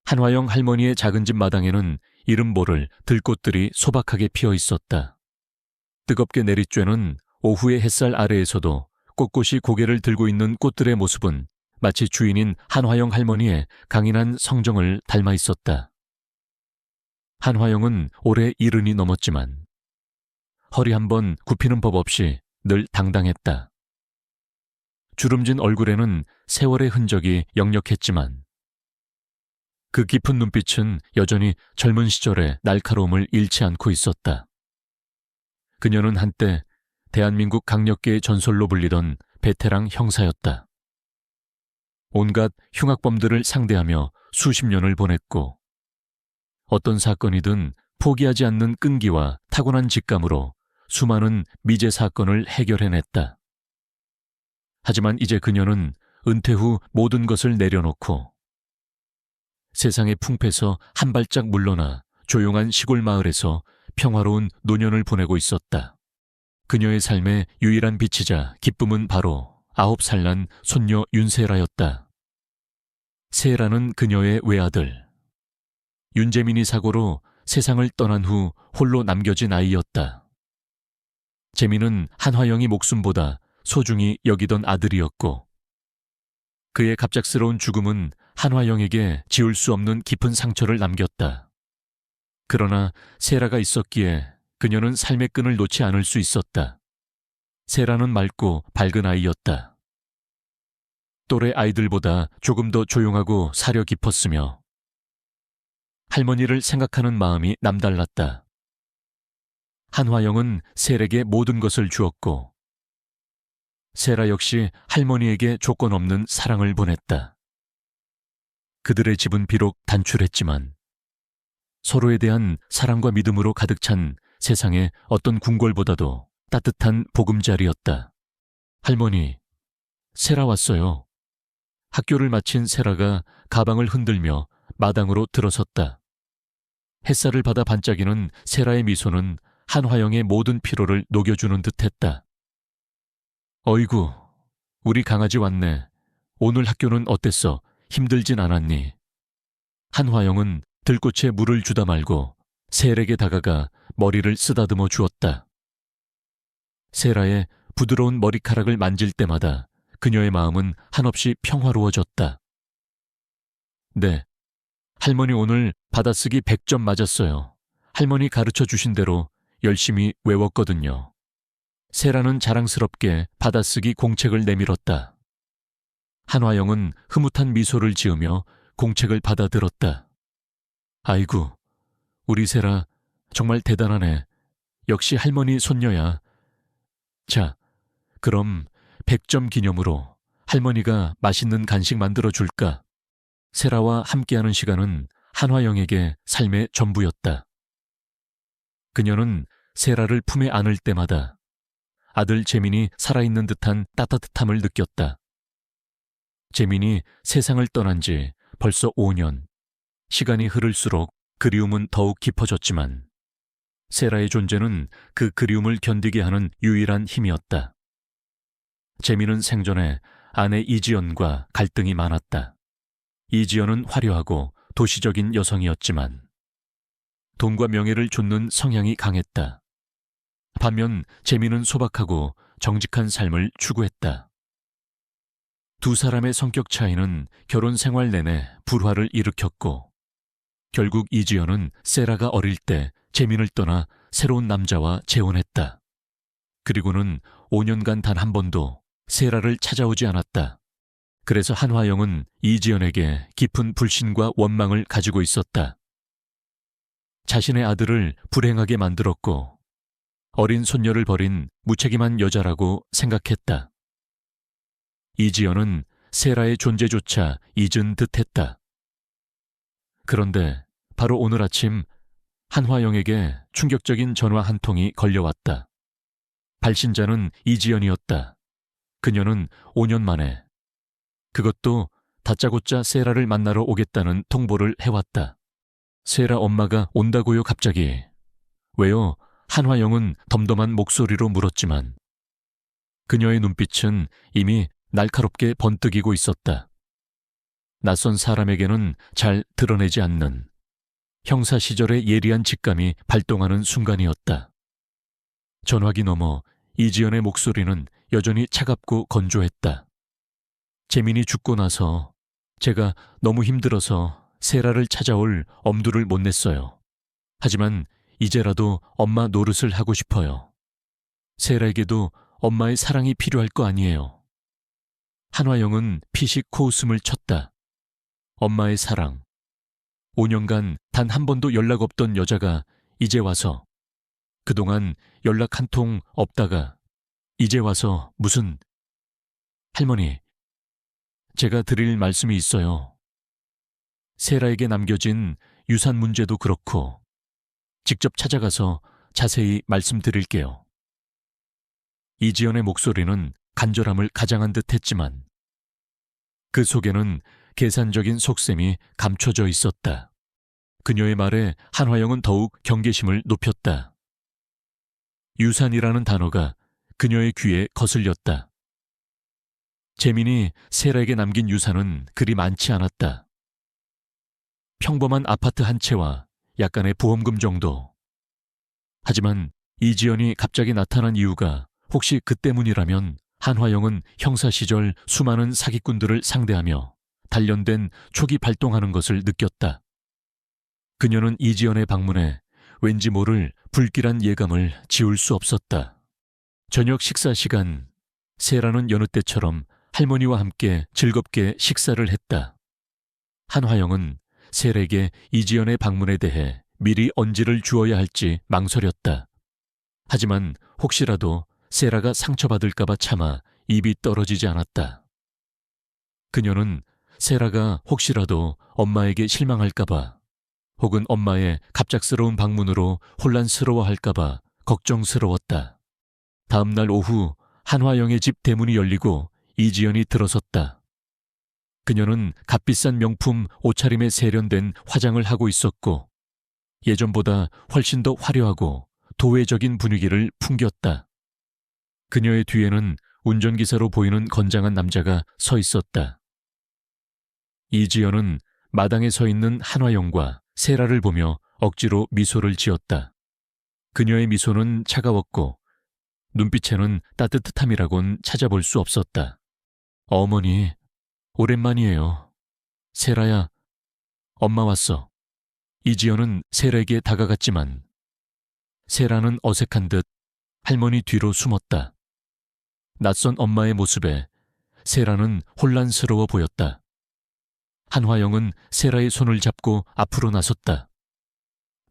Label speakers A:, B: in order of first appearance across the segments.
A: 한화영 할머니의 작은 집 마당에는 이름 모를 들꽃들이 소박하게 피어 있었다. 뜨겁게 내리쬐는 오후의 햇살 아래에서도 꼿꼿이 고개를 들고 있는 꽃들의 모습은 마치 주인인 한화영 할머니의 강인한 성정을 닮아 있었다. 한화영은 올해 70이 넘었지만 허리 한번 굽히는 법 없이 늘 당당했다. 주름진 얼굴에는 세월의 흔적이 역력했지만 그 깊은 눈빛은 여전히 젊은 시절의 날카로움을 잃지 않고 있었다. 그녀는 한때 대한민국 강력계의 전설로 불리던 베테랑 형사였다. 온갖 흉악범들을 상대하며 수십 년을 보냈고 어떤 사건이든 포기하지 않는 끈기와 타고난 직감으로 수많은 미제 사건을 해결해냈다. 하지만 이제 그녀는 은퇴 후 모든 것을 내려놓고 세상의 풍패에서 한 발짝 물러나 조용한 시골 마을에서 평화로운 노년을 보내고 있었다. 그녀의 삶의 유일한 빛이자 기쁨은 바로 9살 난 손녀 윤세라였다. 세라는 그녀의 외아들. 윤재민이 사고로 세상을 떠난 후 홀로 남겨진 아이였다. 재민은 한화영이 목숨보다 소중히 여기던 아들이었고 그의 갑작스러운 죽음은 한화영에게 지울 수 없는 깊은 상처를 남겼다. 그러나 세라가 있었기에 그녀는 삶의 끈을 놓지 않을 수 있었다. 세라는 맑고 밝은 아이였다. 또래 아이들보다 조금 더 조용하고 사려 깊었으며 할머니를 생각하는 마음이 남달랐다. 한화영은 셀에게 모든 것을 주었고 세라 역시 할머니에게 조건 없는 사랑을 보냈다. 그들의 집은 비록 단출했지만 서로에 대한 사랑과 믿음으로 가득 찬 세상의 어떤 궁궐보다도 따뜻한 보금자리였다. 할머니, 세라 왔어요. 학교를 마친 세라가 가방을 흔들며 마당으로 들어섰다. 햇살을 받아 반짝이는 세라의 미소는 한화영의 모든 피로를 녹여주는 듯했다. 어이구, 우리 강아지 왔네. 오늘 학교는 어땠어? 힘들진 않았니? 한화영은 들꽃에 물을 주다 말고 셀에게 다가가 머리를 쓰다듬어 주었다. 세라의 부드러운 머리카락을 만질 때마다 그녀의 마음은 한없이 평화로워졌다. 네, 할머니 오늘 받아쓰기 100점 맞았어요. 할머니 가르쳐 주신 대로 열심히 외웠거든요. 세라는 자랑스럽게 받아쓰기 공책을 내밀었다. 한화영은 흐뭇한 미소를 지으며 공책을 받아들었다. 아이고, 우리 세라 정말 대단하네. 역시 할머니 손녀야. 자, 그럼 100점 기념으로 할머니가 맛있는 간식 만들어 줄까? 세라와 함께하는 시간은 한화영에게 삶의 전부였다. 그녀는 세라를 품에 안을 때마다 아들 재민이 살아있는 듯한 따뜻함을 느꼈다. 재민이 세상을 떠난 지 벌써 5년. 시간이 흐를수록 그리움은 더욱 깊어졌지만 세라의 존재는 그 그리움을 견디게 하는 유일한 힘이었다. 재민은 생전에 아내 이지연과 갈등이 많았다. 이지연은 화려하고 도시적인 여성이었지만 돈과 명예를 좇는 성향이 강했다. 반면 재민은 소박하고 정직한 삶을 추구했다. 두 사람의 성격 차이는 결혼 생활 내내 불화를 일으켰고 결국 이지연은 세라가 어릴 때 재민을 떠나 새로운 남자와 재혼했다. 그리고는 5년간 단 한 번도 세라를 찾아오지 않았다. 그래서 한화영은 이지연에게 깊은 불신과 원망을 가지고 있었다. 자신의 아들을 불행하게 만들었고 어린 손녀를 버린 무책임한 여자라고 생각했다. 이지연은 세라의 존재조차 잊은 듯했다. 그런데 바로 오늘 아침 한화영에게 충격적인 전화 한 통이 걸려왔다. 발신자는 이지연이었다. 그녀는 5년 만에 그것도 다짜고짜 세라를 만나러 오겠다는 통보를 해왔다. 세라 엄마가 온다고요 갑자기. 왜요? 한화영은 덤덤한 목소리로 물었지만 그녀의 눈빛은 이미 날카롭게 번뜩이고 있었다. 낯선 사람에게는 잘 드러내지 않는 형사 시절의 예리한 직감이 발동하는 순간이었다. 전화기 너머 이지연의 목소리는 여전히 차갑고 건조했다. 재민이 죽고 나서 제가 너무 힘들어서 세라를 찾아올 엄두를 못 냈어요. 하지만 이제라도 엄마 노릇을 하고 싶어요. 세라에게도 엄마의 사랑이 필요할 거 아니에요. 한화영은 피식 코웃음을 쳤다. 엄마의 사랑. 5년간 단 한 번도 연락 없던 여자가 이제 와서, 그동안 연락 한 통 없다가 이제 와서 무슨... 할머니, 제가 드릴 말씀이 있어요. 세라에게 남겨진 유산 문제도 그렇고 직접 찾아가서 자세히 말씀드릴게요. 이지연의 목소리는 간절함을 가장한 듯 했지만 그 속에는 계산적인 속셈이 감춰져 있었다. 그녀의 말에 한화영은 더욱 경계심을 높였다. 유산이라는 단어가 그녀의 귀에 거슬렸다. 재민이 세라에게 남긴 유산은 그리 많지 않았다. 평범한 아파트 한 채와 약간의 보험금 정도. 하지만 이지연이 갑자기 나타난 이유가 혹시 그 때문이라면 한화영은 형사 시절 수많은 사기꾼들을 상대하며 단련된 촉이 발동하는 것을 느꼈다. 그녀는 이지연의 방문에 왠지 모를 불길한 예감을 지울 수 없었다. 저녁 식사 시간, 세라는 여느 때처럼 할머니와 함께 즐겁게 식사를 했다. 한화영은 세라에게 이지연의 방문에 대해 미리 언지를 주어야 할지 망설였다. 하지만 혹시라도 세라가 상처받을까봐 차마 입이 떨어지지 않았다. 그녀는 세라가 혹시라도 엄마에게 실망할까봐 혹은 엄마의 갑작스러운 방문으로 혼란스러워할까봐 걱정스러웠다. 다음 날 오후 한화영의 집 대문이 열리고 이지연이 들어섰다. 그녀는 값비싼 명품 옷차림에 세련된 화장을 하고 있었고 예전보다 훨씬 더 화려하고 도회적인 분위기를 풍겼다. 그녀의 뒤에는 운전기사로 보이는 건장한 남자가 서 있었다. 이지연은 마당에 서 있는 한화영과 세라를 보며 억지로 미소를 지었다. 그녀의 미소는 차가웠고 눈빛에는 따뜻함이라곤 찾아볼 수 없었다. 어머니, 오랜만이에요. 세라야, 엄마 왔어. 이지연은 세라에게 다가갔지만 세라는 어색한 듯 할머니 뒤로 숨었다. 낯선 엄마의 모습에 세라는 혼란스러워 보였다. 한화영은 세라의 손을 잡고 앞으로 나섰다.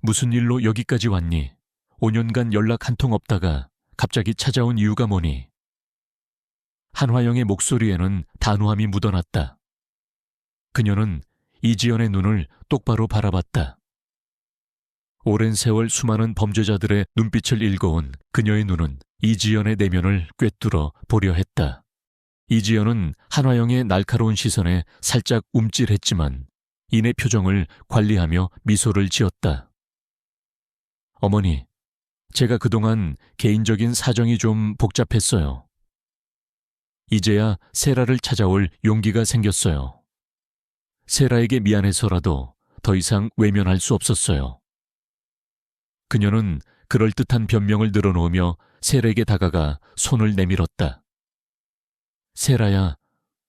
A: 무슨 일로 여기까지 왔니? 5년간 연락 한 통 없다가 갑자기 찾아온 이유가 뭐니? 한화영의 목소리에는 단호함이 묻어났다. 그녀는 이지연의 눈을 똑바로 바라봤다. 오랜 세월 수많은 범죄자들의 눈빛을 읽어온 그녀의 눈은 이지연의 내면을 꿰뚫어 보려 했다. 이지연은 한화영의 날카로운 시선에 살짝 움찔했지만 이내 표정을 관리하며 미소를 지었다. 어머니, 제가 그동안 개인적인 사정이 좀 복잡했어요. 이제야 세라를 찾아올 용기가 생겼어요. 세라에게 미안해서라도 더 이상 외면할 수 없었어요. 그녀는 그럴듯한 변명을 늘어놓으며 세라에게 다가가 손을 내밀었다. 세라야,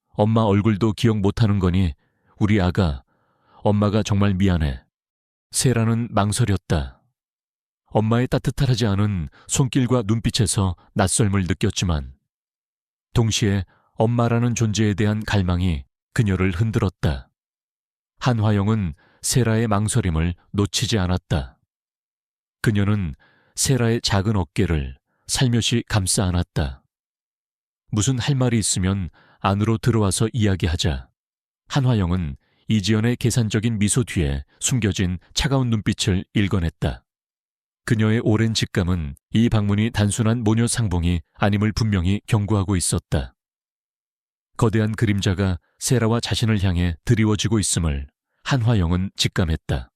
A: 엄마 얼굴도 기억 못하는 거니 우리 아가, 엄마가 정말 미안해. 세라는 망설였다. 엄마의 따뜻하지 않은 손길과 눈빛에서 낯설음을 느꼈지만 동시에 엄마라는 존재에 대한 갈망이 그녀를 흔들었다. 한화영은 세라의 망설임을 놓치지 않았다. 그녀는 세라의 작은 어깨를 살며시 감싸 안았다. 무슨 할 말이 있으면 안으로 들어와서 이야기하자. 한화영은 이지연의 계산적인 미소 뒤에 숨겨진 차가운 눈빛을 읽어냈다. 그녀의 오랜 직감은 이 방문이 단순한 모녀 상봉이 아님을 분명히 경고하고 있었다. 거대한 그림자가 세라와 자신을 향해 드리워지고 있음을 한화영은 직감했다.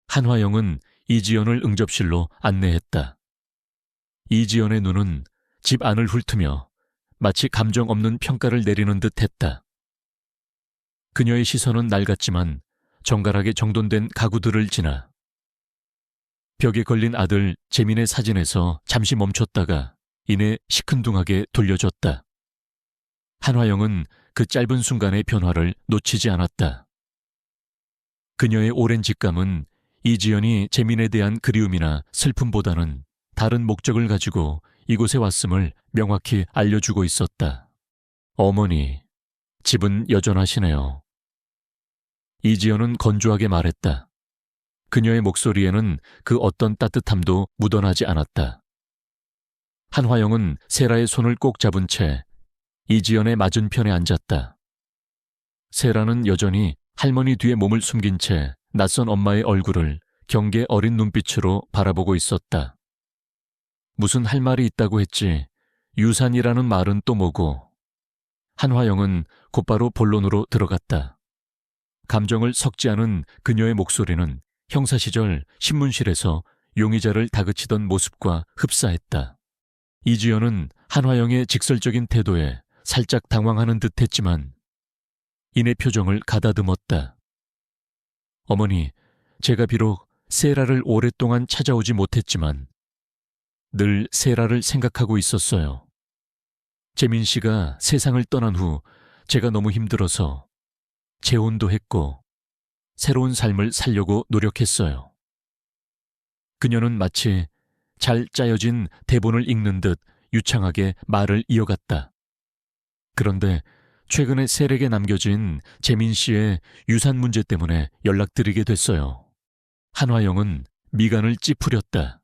A: 한화영은 이지연을 응접실로 안내했다. 이지연의 눈은 집 안을 훑으며 마치 감정 없는 평가를 내리는 듯 했다. 그녀의 시선은 낡았지만 정갈하게 정돈된 가구들을 지나 벽에 걸린 아들 재민의 사진에서 잠시 멈췄다가 이내 시큰둥하게 돌려줬다. 한화영은 그 짧은 순간의 변화를 놓치지 않았다. 그녀의 오랜 직감은 이지연이 재민에 대한 그리움이나 슬픔보다는 다른 목적을 가지고 이곳에 왔음을 명확히 알려주고 있었다. 어머니, 집은 여전하시네요. 이지연은 건조하게 말했다. 그녀의 목소리에는 그 어떤 따뜻함도 묻어나지 않았다. 한화영은 세라의 손을 꼭 잡은 채 이지연의 맞은편에 앉았다. 세라는 여전히 할머니 뒤에 몸을 숨긴 채 낯선 엄마의 얼굴을 경계 어린 눈빛으로 바라보고 있었다. 무슨 할 말이 있다고 했지. 유산이라는 말은 또 뭐고. 한화영은 곧바로 본론으로 들어갔다. 감정을 섞지 않은 그녀의 목소리는 형사 시절 신문실에서 용의자를 다그치던 모습과 흡사했다. 이지연은 한화영의 직설적인 태도에 살짝 당황하는 듯 했지만 이내 표정을 가다듬었다. 어머니, 제가 비록 세라를 오랫동안 찾아오지 못했지만 늘 세라를 생각하고 있었어요. 재민 씨가 세상을 떠난 후 제가 너무 힘들어서 재혼도 했고 새로운 삶을 살려고 노력했어요. 그녀는 마치 잘 짜여진 대본을 읽는 듯 유창하게 말을 이어갔다. 그런데 최근에 세력에 남겨진 재민 씨의 유산 문제 때문에 연락드리게 됐어요. 한화영은 미간을 찌푸렸다.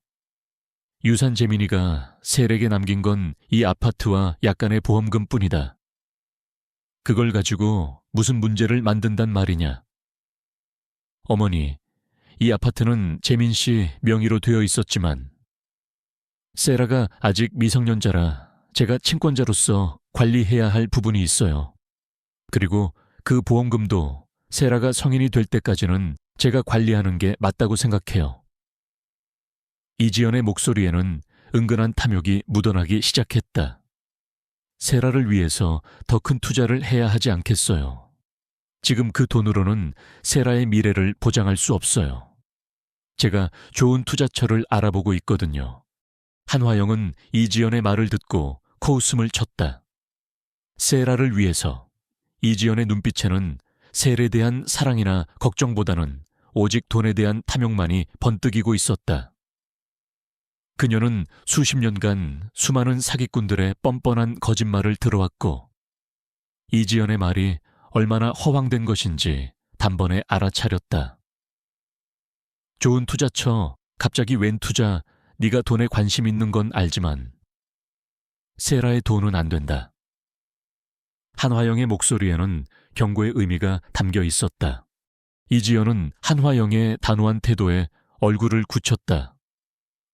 A: 유산 재민이가 세력에 남긴 건 이 아파트와 약간의 보험금뿐이다. 그걸 가지고 무슨 문제를 만든단 말이냐. 어머니, 이 아파트는 재민 씨 명의로 되어 있었지만 세라가 아직 미성년자라 제가 친권자로서 관리해야 할 부분이 있어요. 그리고 그 보험금도 세라가 성인이 될 때까지는 제가 관리하는 게 맞다고 생각해요. 이지연의 목소리에는 은근한 탐욕이 묻어나기 시작했다. 세라를 위해서 더 큰 투자를 해야 하지 않겠어요. 지금 그 돈으로는 세라의 미래를 보장할 수 없어요. 제가 좋은 투자처를 알아보고 있거든요. 한화영은 이지연의 말을 듣고 코웃음을 쳤다. 세라를 위해서. 이지연의 눈빛에는 셀에 대한 사랑이나 걱정보다는 오직 돈에 대한 탐욕만이 번뜩이고 있었다. 그녀는 수십 년간 수많은 사기꾼들의 뻔뻔한 거짓말을 들어왔고 이지연의 말이 얼마나 허황된 것인지 단번에 알아차렸다. 좋은 투자처, 갑자기 웬 투자, 네가 돈에 관심 있는 건 알지만 세라의 돈은 안 된다. 한화영의 목소리에는 경고의 의미가 담겨 있었다. 이지연은 한화영의 단호한 태도에 얼굴을 굳혔다.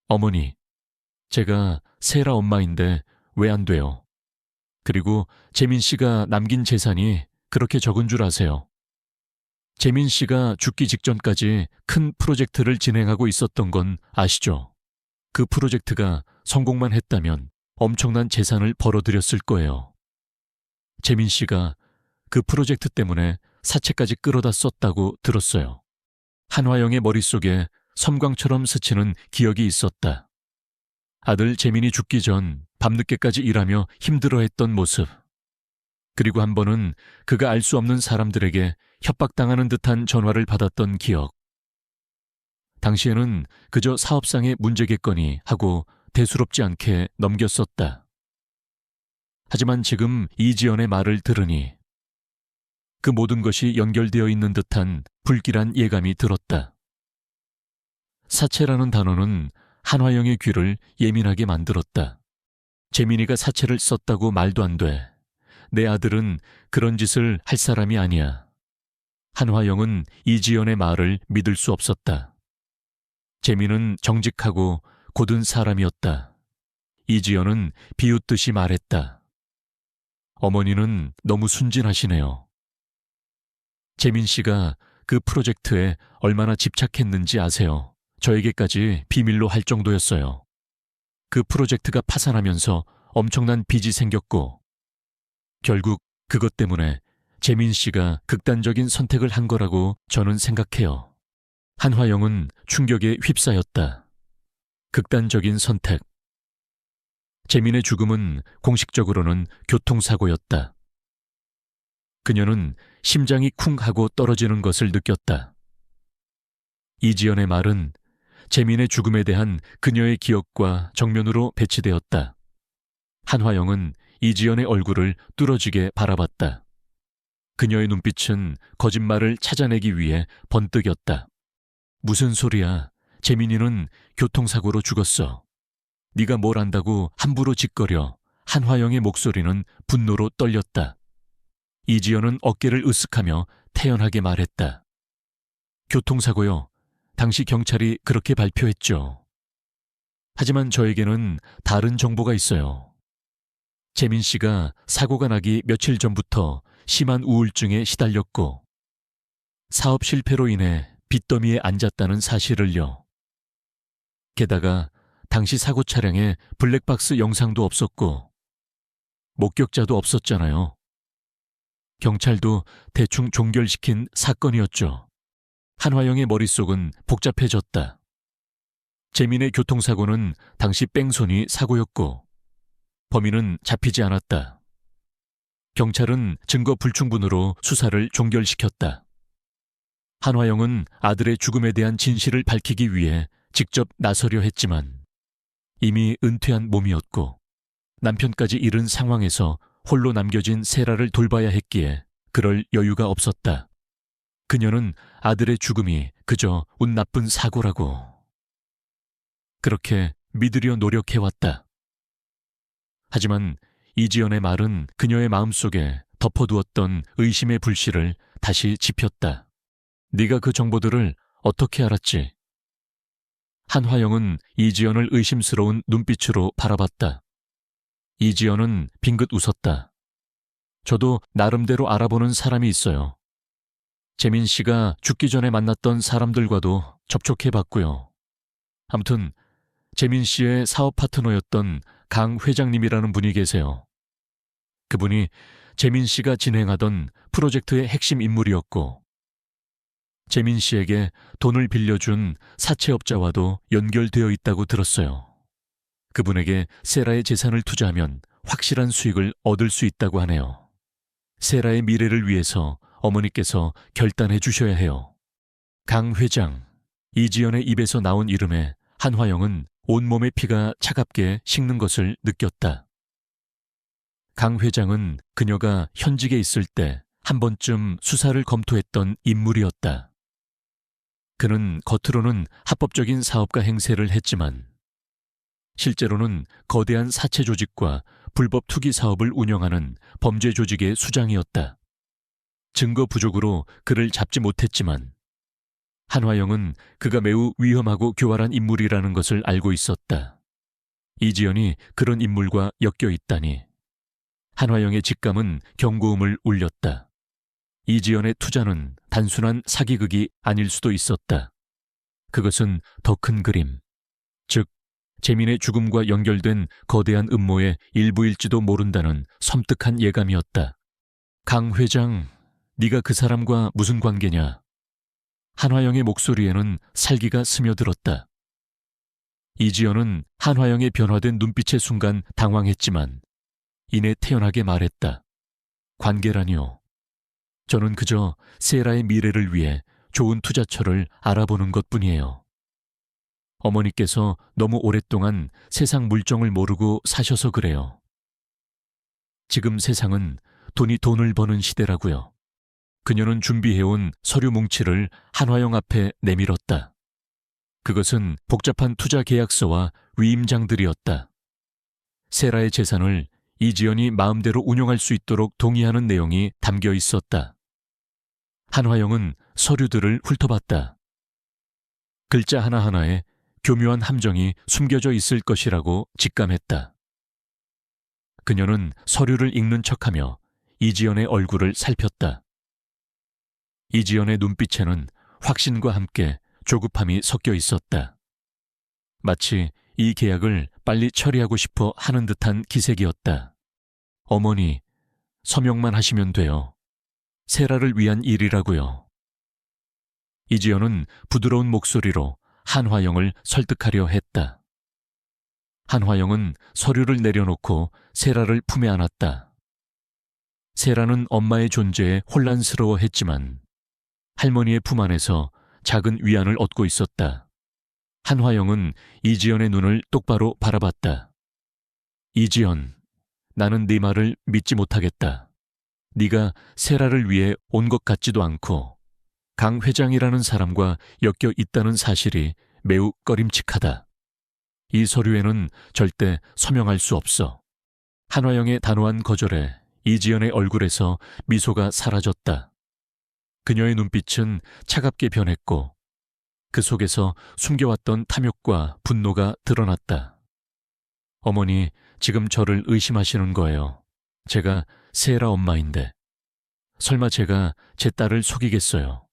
A: 어머니, 제가 세라 엄마인데 왜 안 돼요? 그리고 재민 씨가 남긴 재산이 그렇게 적은 줄 아세요? 재민 씨가 죽기 직전까지 큰 프로젝트를 진행하고 있었던 건 아시죠? 그 프로젝트가 성공만 했다면 엄청난 재산을 벌어들였을 거예요. 재민 씨가 그 프로젝트 때문에 사채까지 끌어다 썼다고 들었어요. 한화영의 머릿속에 섬광처럼 스치는 기억이 있었다. 아들 재민이 죽기 전 밤늦게까지 일하며 힘들어했던 모습. 그리고 한 번은 그가 알 수 없는 사람들에게 협박당하는 듯한 전화를 받았던 기억. 당시에는 그저 사업상의 문제겠거니 하고 대수롭지 않게 넘겼었다. 하지만 지금 이지연의 말을 들으니 그 모든 것이 연결되어 있는 듯한 불길한 예감이 들었다. 사채라는 단어는 한화영의 귀를 예민하게 만들었다. 재민이가 사채를 썼다고 말도 안 돼. 내 아들은 그런 짓을 할 사람이 아니야. 한화영은 이지연의 말을 믿을 수 없었다. 재민은 정직하고 고든 사람이었다. 이지연은 비웃듯이 말했다. 어머니는 너무 순진하시네요. 재민 씨가 그 프로젝트에 얼마나 집착했는지 아세요? 저에게까지 비밀로 할 정도였어요. 그 프로젝트가 파산하면서 엄청난 빚이 생겼고 결국 그것 때문에 재민 씨가 극단적인 선택을 한 거라고 저는 생각해요. 한화영은 충격에 휩싸였다. 극단적인 선택. 재민의 죽음은 공식적으로는 교통사고였다. 그녀는 심장이 쿵 하고 떨어지는 것을 느꼈다. 이지연의 말은 재민의 죽음에 대한 그녀의 기억과 정면으로 배치되었다. 한화영은 이지연의 얼굴을 뚫어지게 바라봤다. 그녀의 눈빛은 거짓말을 찾아내기 위해 번뜩였다. 무슨 소리야? 재민이는 교통사고로 죽었어. 네가 뭘 안다고 함부로 짓거려. 한화영의 목소리는 분노로 떨렸다. 이지연은 어깨를 으쓱하며 태연하게 말했다. 교통사고요. 당시 경찰이 그렇게 발표했죠. 하지만 저에게는 다른 정보가 있어요. 재민 씨가 사고가 나기 며칠 전부터 심한 우울증에 시달렸고 사업 실패로 인해 빚더미에 앉았다는 사실을요. 게다가 당시 사고 차량에 블랙박스 영상도 없었고 목격자도 없었잖아요. 경찰도 대충 종결시킨 사건이었죠. 한화영의 머릿속은 복잡해졌다. 재민의 교통사고는 당시 뺑소니 사고였고 범인은 잡히지 않았다. 경찰은 증거 불충분으로 수사를 종결시켰다. 한화영은 아들의 죽음에 대한 진실을 밝히기 위해 직접 나서려 했지만 이미 은퇴한 몸이었고 남편까지 잃은 상황에서 홀로 남겨진 세라를 돌봐야 했기에 그럴 여유가 없었다. 그녀는 아들의 죽음이 그저 운 나쁜 사고라고 그렇게 믿으려 노력해왔다. 하지만 이지연의 말은 그녀의 마음속에 덮어두었던 의심의 불씨를 다시 지폈다. 네가 그 정보들을 어떻게 알았지? 한화영은 이지연을 의심스러운 눈빛으로 바라봤다. 이지연은 빙긋 웃었다. 저도 나름대로 알아보는 사람이 있어요. 재민 씨가 죽기 전에 만났던 사람들과도 접촉해봤고요. 아무튼 재민 씨의 사업 파트너였던 강 회장님이라는 분이 계세요. 그분이 재민 씨가 진행하던 프로젝트의 핵심 인물이었고 재민 씨에게 돈을 빌려준 사채업자와도 연결되어 있다고 들었어요. 그분에게 세라의 재산을 투자하면 확실한 수익을 얻을 수 있다고 하네요. 세라의 미래를 위해서 어머니께서 결단해 주셔야 해요. 강 회장, 이지연의 입에서 나온 이름에 한화영은 온몸의 피가 차갑게 식는 것을 느꼈다. 강 회장은 그녀가 현직에 있을 때 한 번쯤 수사를 검토했던 인물이었다. 그는 겉으로는 합법적인 사업가 행세를 했지만 실제로는 거대한 사채 조직과 불법 투기 사업을 운영하는 범죄 조직의 수장이었다. 증거 부족으로 그를 잡지 못했지만 한화영은 그가 매우 위험하고 교활한 인물이라는 것을 알고 있었다. 이지연이 그런 인물과 엮여 있다니. 한화영의 직감은 경고음을 울렸다. 이지연의 투자는 단순한 사기극이 아닐 수도 있었다. 그것은 더 큰 그림, 즉 재민의 죽음과 연결된 거대한 음모의 일부일지도 모른다는 섬뜩한 예감이었다. 강 회장, 네가 그 사람과 무슨 관계냐? 한화영의 목소리에는 살기가 스며들었다. 이지연은 한화영의 변화된 눈빛의 순간 당황했지만 이내 태연하게 말했다. 관계라니요. 저는 그저 세라의 미래를 위해 좋은 투자처를 알아보는 것뿐이에요. 어머니께서 너무 오랫동안 세상 물정을 모르고 사셔서 그래요. 지금 세상은 돈이 돈을 버는 시대라고요. 그녀는 준비해온 서류 뭉치를 한화영 앞에 내밀었다. 그것은 복잡한 투자 계약서와 위임장들이었다. 세라의 재산을 이지연이 마음대로 운용할 수 있도록 동의하는 내용이 담겨 있었다. 한화영은 서류들을 훑어봤다. 글자 하나하나에 교묘한 함정이 숨겨져 있을 것이라고 직감했다. 그녀는 서류를 읽는 척하며 이지연의 얼굴을 살폈다. 이지연의 눈빛에는 확신과 함께 조급함이 섞여 있었다. 마치 이 계약을 빨리 처리하고 싶어 하는 듯한 기색이었다. 어머니, 서명만 하시면 돼요. 세라를 위한 일이라고요. 이지연은 부드러운 목소리로 한화영을 설득하려 했다. 한화영은 서류를 내려놓고 세라를 품에 안았다. 세라는 엄마의 존재에 혼란스러워했지만 할머니의 품 안에서 작은 위안을 얻고 있었다. 한화영은 이지연의 눈을 똑바로 바라봤다. 이지연, 나는 네 말을 믿지 못하겠다. 네가 세라를 위해 온 것 같지도 않고 강 회장이라는 사람과 엮여 있다는 사실이 매우 꺼림칙하다. 이 서류에는 절대 서명할 수 없어. 한화영의 단호한 거절에 이지연의 얼굴에서 미소가 사라졌다. 그녀의 눈빛은 차갑게 변했고 그 속에서 숨겨왔던 탐욕과 분노가 드러났다. 어머니, 지금 저를 의심하시는 거예요. 제가 세라 엄마인데. 설마 제가 제 딸을 속이겠어요.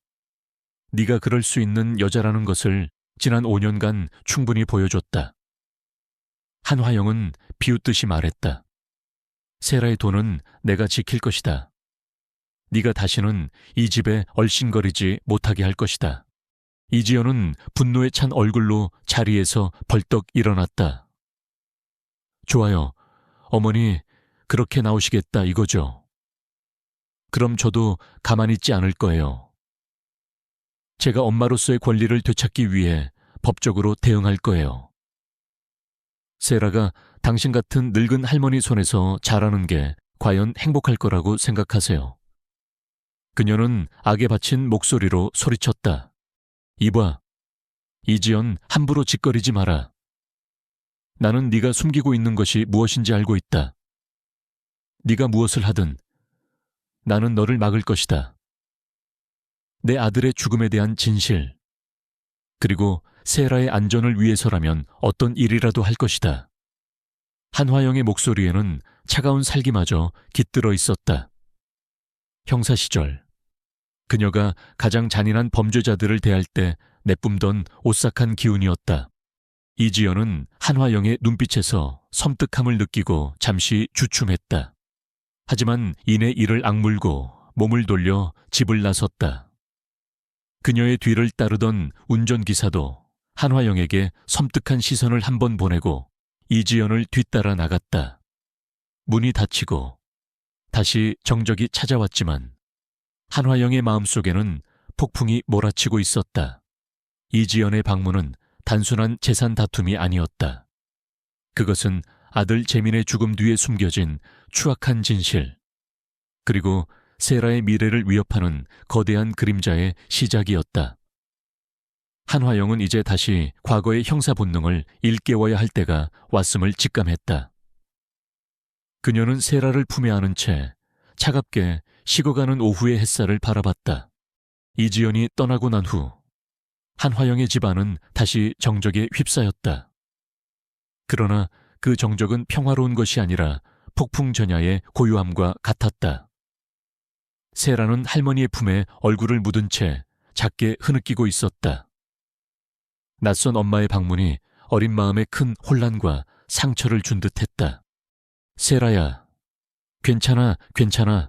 A: 네가 그럴 수 있는 여자라는 것을 지난 5년간 충분히 보여줬다. 한화영은 비웃듯이 말했다. 세라의 돈은 내가 지킬 것이다. 네가 다시는 이 집에 얼씬거리지 못하게 할 것이다. 이지연은 분노에 찬 얼굴로 자리에서 벌떡 일어났다. 좋아요. 어머니, 그렇게 나오시겠다 이거죠. 그럼 저도 가만히 있지 않을 거예요. 제가 엄마로서의 권리를 되찾기 위해 법적으로 대응할 거예요. 세라가 당신 같은 늙은 할머니 손에서 자라는 게 과연 행복할 거라고 생각하세요? 그녀는 악에 바친 목소리로 소리쳤다. 이봐, 이지연, 함부로 짓거리지 마라. 나는 네가 숨기고 있는 것이 무엇인지 알고 있다. 네가 무엇을 하든 나는 너를 막을 것이다. 내 아들의 죽음에 대한 진실, 그리고 세라의 안전을 위해서라면 어떤 일이라도 할 것이다. 한화영의 목소리에는 차가운 살기마저 깃들어 있었다. 형사 시절, 그녀가 가장 잔인한 범죄자들을 대할 때 내뿜던 오싹한 기운이었다. 이지연은 한화영의 눈빛에서 섬뜩함을 느끼고 잠시 주춤했다. 하지만 이내 이를 악물고 몸을 돌려 집을 나섰다. 그녀의 뒤를 따르던 운전기사도 한화영에게 섬뜩한 시선을 한 번 보내고 이지연을 뒤따라 나갔다. 문이 닫히고 다시 정적이 찾아왔지만 한화영의 마음속에는 폭풍이 몰아치고 있었다. 이지연의 방문은 단순한 재산 다툼이 아니었다. 그것은 아들 재민의 죽음 뒤에 숨겨진 추악한 진실, 그리고 세라의 미래를 위협하는 거대한 그림자의 시작이었다. 한화영은 이제 다시 과거의 형사 본능을 일깨워야 할 때가 왔음을 직감했다. 그녀는 세라를 품에 안은 채 차갑게 식어가는 오후의 햇살을 바라봤다. 이지연이 떠나고 난 후 한화영의 집안은 다시 정적에 휩싸였다. 그러나 그 정적은 평화로운 것이 아니라 폭풍 전야의 고요함과 같았다. 세라는 할머니의 품에 얼굴을 묻은 채 작게 흐느끼고 있었다. 낯선 엄마의 방문이 어린 마음에 큰 혼란과 상처를 준 듯했다. 세라야, 괜찮아, 괜찮아.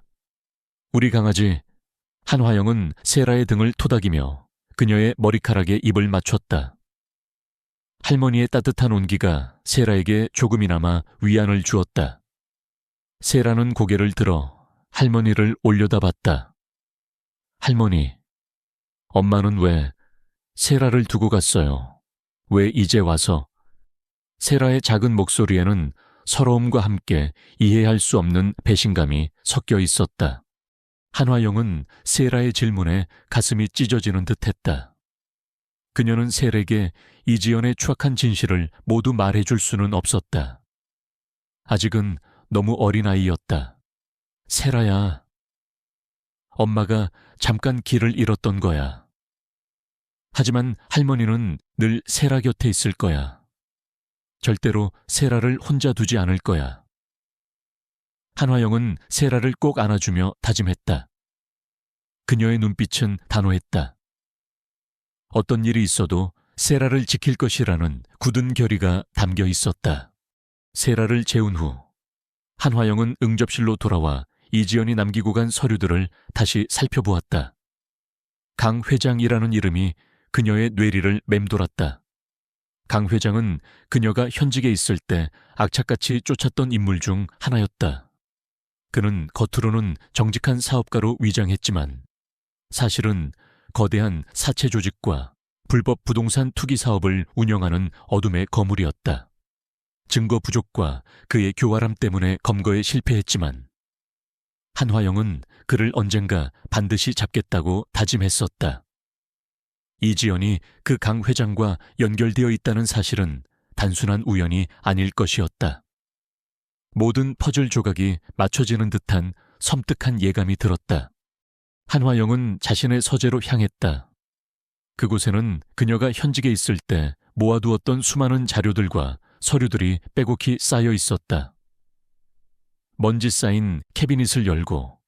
A: 우리 강아지. 한화영은 세라의 등을 토닥이며 그녀의 머리카락에 입을 맞췄다. 할머니의 따뜻한 온기가 세라에게 조금이나마 위안을 주었다. 세라는 고개를 들어 할머니를 올려다봤다. 할머니, 엄마는 왜 세라를 두고 갔어요? 왜 이제 와서? 세라의 작은 목소리에는 서러움과 함께 이해할 수 없는 배신감이 섞여 있었다. 한화영은 세라의 질문에 가슴이 찢어지는 듯했다. 그녀는 세라에게 이지연의 추악한 진실을 모두 말해줄 수는 없었다. 아직은 너무 어린아이였다. 세라야, 엄마가 잠깐 길을 잃었던 거야. 하지만 할머니는 늘 세라 곁에 있을 거야. 절대로 세라를 혼자 두지 않을 거야. 한화영은 세라를 꼭 안아주며 다짐했다. 그녀의 눈빛은 단호했다. 어떤 일이 있어도 세라를 지킬 것이라는 굳은 결의가 담겨 있었다. 세라를 재운 후 한화영은 응접실로 돌아와 이지연이 남기고 간 서류들을 다시 살펴보았다. 강 회장이라는 이름이 그녀의 뇌리를 맴돌았다. 강 회장은 그녀가 현직에 있을 때 악착같이 쫓았던 인물 중 하나였다. 그는 겉으로는 정직한 사업가로 위장했지만 사실은 거대한 사채 조직과 불법 부동산 투기 사업을 운영하는 어둠의 거물이었다. 증거 부족과 그의 교활함 때문에 검거에 실패했지만 한화영은 그를 언젠가 반드시 잡겠다고 다짐했었다. 이지연이 그 강 회장과 연결되어 있다는 사실은 단순한 우연이 아닐 것이었다. 모든 퍼즐 조각이 맞춰지는 듯한 섬뜩한 예감이 들었다. 한화영은 자신의 서재로 향했다. 그곳에는 그녀가 현직에 있을 때 모아두었던 수많은 자료들과 서류들이 빼곡히 쌓여 있었다. 먼지 쌓인 캐비닛을 열고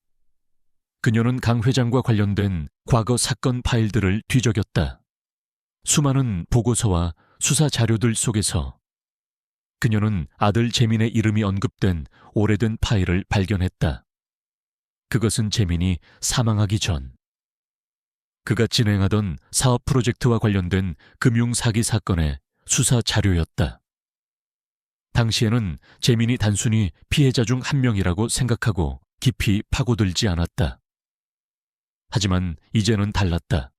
A: 그녀는 강 회장과 관련된 과거 사건 파일들을 뒤적였다. 수많은 보고서와 수사 자료들 속에서 그녀는 아들 재민의 이름이 언급된 오래된 파일을 발견했다. 그것은 재민이 사망하기 전 그가 진행하던 사업 프로젝트와 관련된 금융사기 사건의 수사 자료였다. 당시에는 재민이 단순히 피해자 중 한 명이라고 생각하고 깊이 파고들지 않았다. 하지만 이제는 달랐다.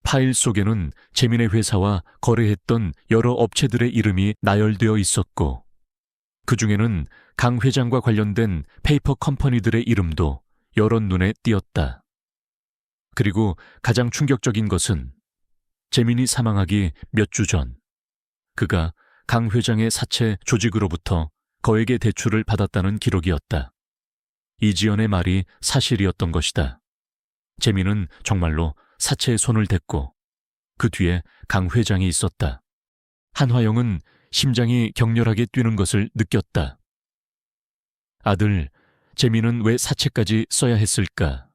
A: 파일 속에는 재민의 회사와 거래했던 여러 업체들의 이름이 나열되어 있었고 그 중에는 강 회장과 관련된 페이퍼 컴퍼니들의 이름도 여러 눈에 띄었다. 그리고 가장 충격적인 것은 재민이 사망하기 몇 주 전 그가 강 회장의 사채 조직으로부터 거액의 대출을 받았다는 기록이었다. 이지연의 말이 사실이었던 것이다. 재민은 정말로 사채에 손을 댔고 그 뒤에 강 회장이 있었다. 한화영은 심장이 격렬하게 뛰는 것을 느꼈다. 아들, 재민은 왜 사채까지 써야 했을까?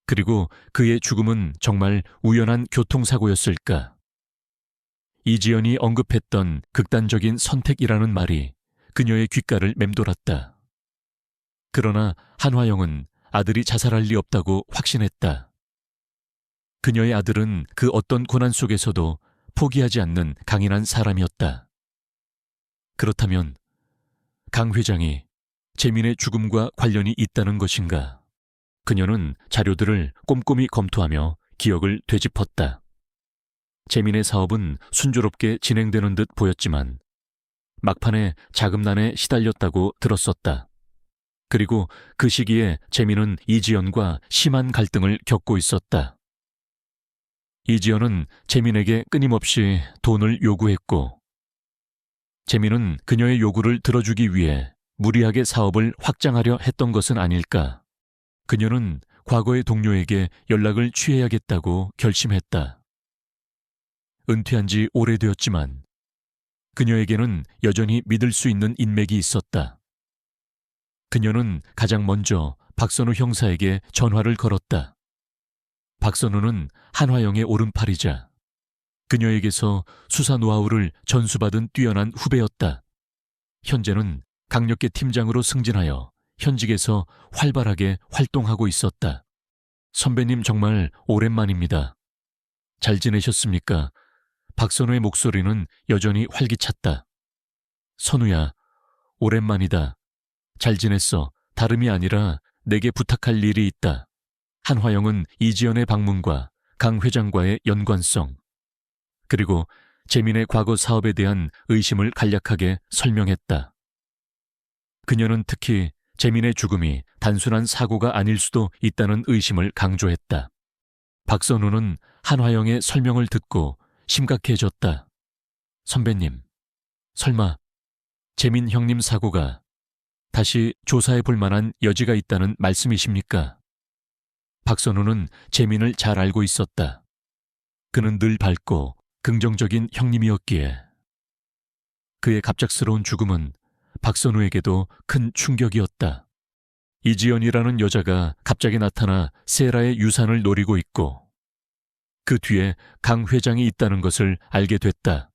A: 그리고 그의 죽음은 정말 우연한 교통사고였을까? 이지연이 언급했던 극단적인 선택이라는 말이 그녀의 귓가를 맴돌았다. 그러나 한화영은 아들이 자살할 리 없다고 확신했다. 그녀의 아들은 그 어떤 고난 속에서도 포기하지 않는 강인한 사람이었다. 그렇다면 강 회장이 재민의 죽음과 관련이 있다는 것인가? 그녀는 자료들을 꼼꼼히 검토하며 기억을 되짚었다. 재민의 사업은 순조롭게 진행되는 듯 보였지만 막판에 자금난에 시달렸다고 들었었다. 그리고 그 시기에 재민은 이지연과 심한 갈등을 겪고 있었다. 이지연은 재민에게 끊임없이 돈을 요구했고 재민은 그녀의 요구를 들어주기 위해 무리하게 사업을 확장하려 했던 것은 아닐까. 그녀는 과거의 동료에게 연락을 취해야겠다고 결심했다. 은퇴한 지 오래되었지만 그녀에게는 여전히 믿을 수 있는 인맥이 있었다. 그녀는 가장 먼저 박선우 형사에게 전화를 걸었다. 박선우는 한화영의 오른팔이자 그녀에게서 수사 노하우를 전수받은 뛰어난 후배였다. 현재는 강력계 팀장으로 승진하여 현직에서 활발하게 활동하고 있었다. 선배님 정말 오랜만입니다. 잘 지내셨습니까? 박선우의 목소리는 여전히 활기찼다. 선우야, 오랜만이다. 잘 지냈어. 다름이 아니라 내게 부탁할 일이 있다. 한화영은 이지연의 방문과 강 회장과의 연관성, 그리고 재민의 과거 사업에 대한 의심을 간략하게 설명했다. 그녀는 특히 재민의 죽음이 단순한 사고가 아닐 수도 있다는 의심을 강조했다. 박선우는 한화영의 설명을 듣고 심각해졌다. 선배님, 설마 재민 형님 사고가 다시 조사해 볼 만한 여지가 있다는 말씀이십니까? 박선우는 재민을 잘 알고 있었다. 그는 늘 밝고 긍정적인 형님이었기에 그의 갑작스러운 죽음은 박선우에게도 큰 충격이었다. 이지연이라는 여자가 갑자기 나타나 세라의 유산을 노리고 있고 그 뒤에 강 회장이 있다는 것을 알게 됐다.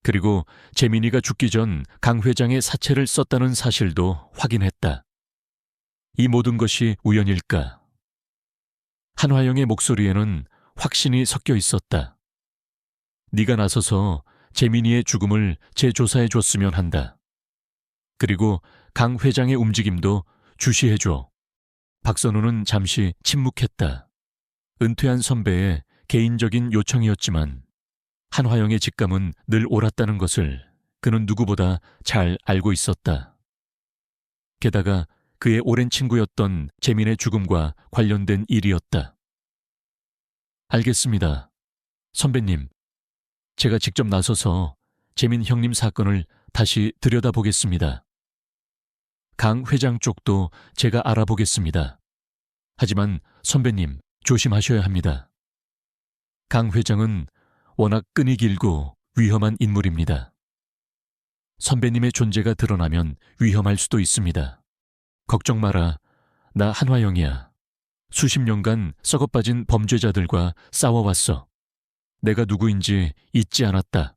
A: 그리고 재민이가 죽기 전 강 회장의 사채를 썼다는 사실도 확인했다. 이 모든 것이 우연일까? 한화영의 목소리에는 확신이 섞여 있었다. 네가 나서서 재민이의 죽음을 재조사해 줬으면 한다. 그리고 강 회장의 움직임도 주시해줘. 박선우는 잠시 침묵했다. 은퇴한 선배의 개인적인 요청이었지만 한화영의 직감은 늘 옳았다는 것을 그는 누구보다 잘 알고 있었다. 게다가 그의 오랜 친구였던 재민의 죽음과 관련된 일이었다. 알겠습니다. 선배님, 제가 직접 나서서 재민 형님 사건을 다시 들여다보겠습니다. 강 회장 쪽도 제가 알아보겠습니다. 하지만 선배님, 조심하셔야 합니다. 강 회장은 워낙 끈이 길고 위험한 인물입니다. 선배님의 존재가 드러나면 위험할 수도 있습니다. 걱정 마라. 나 한화영이야. 수십 년간 썩어빠진 범죄자들과 싸워왔어. 내가 누구인지 잊지 않았다.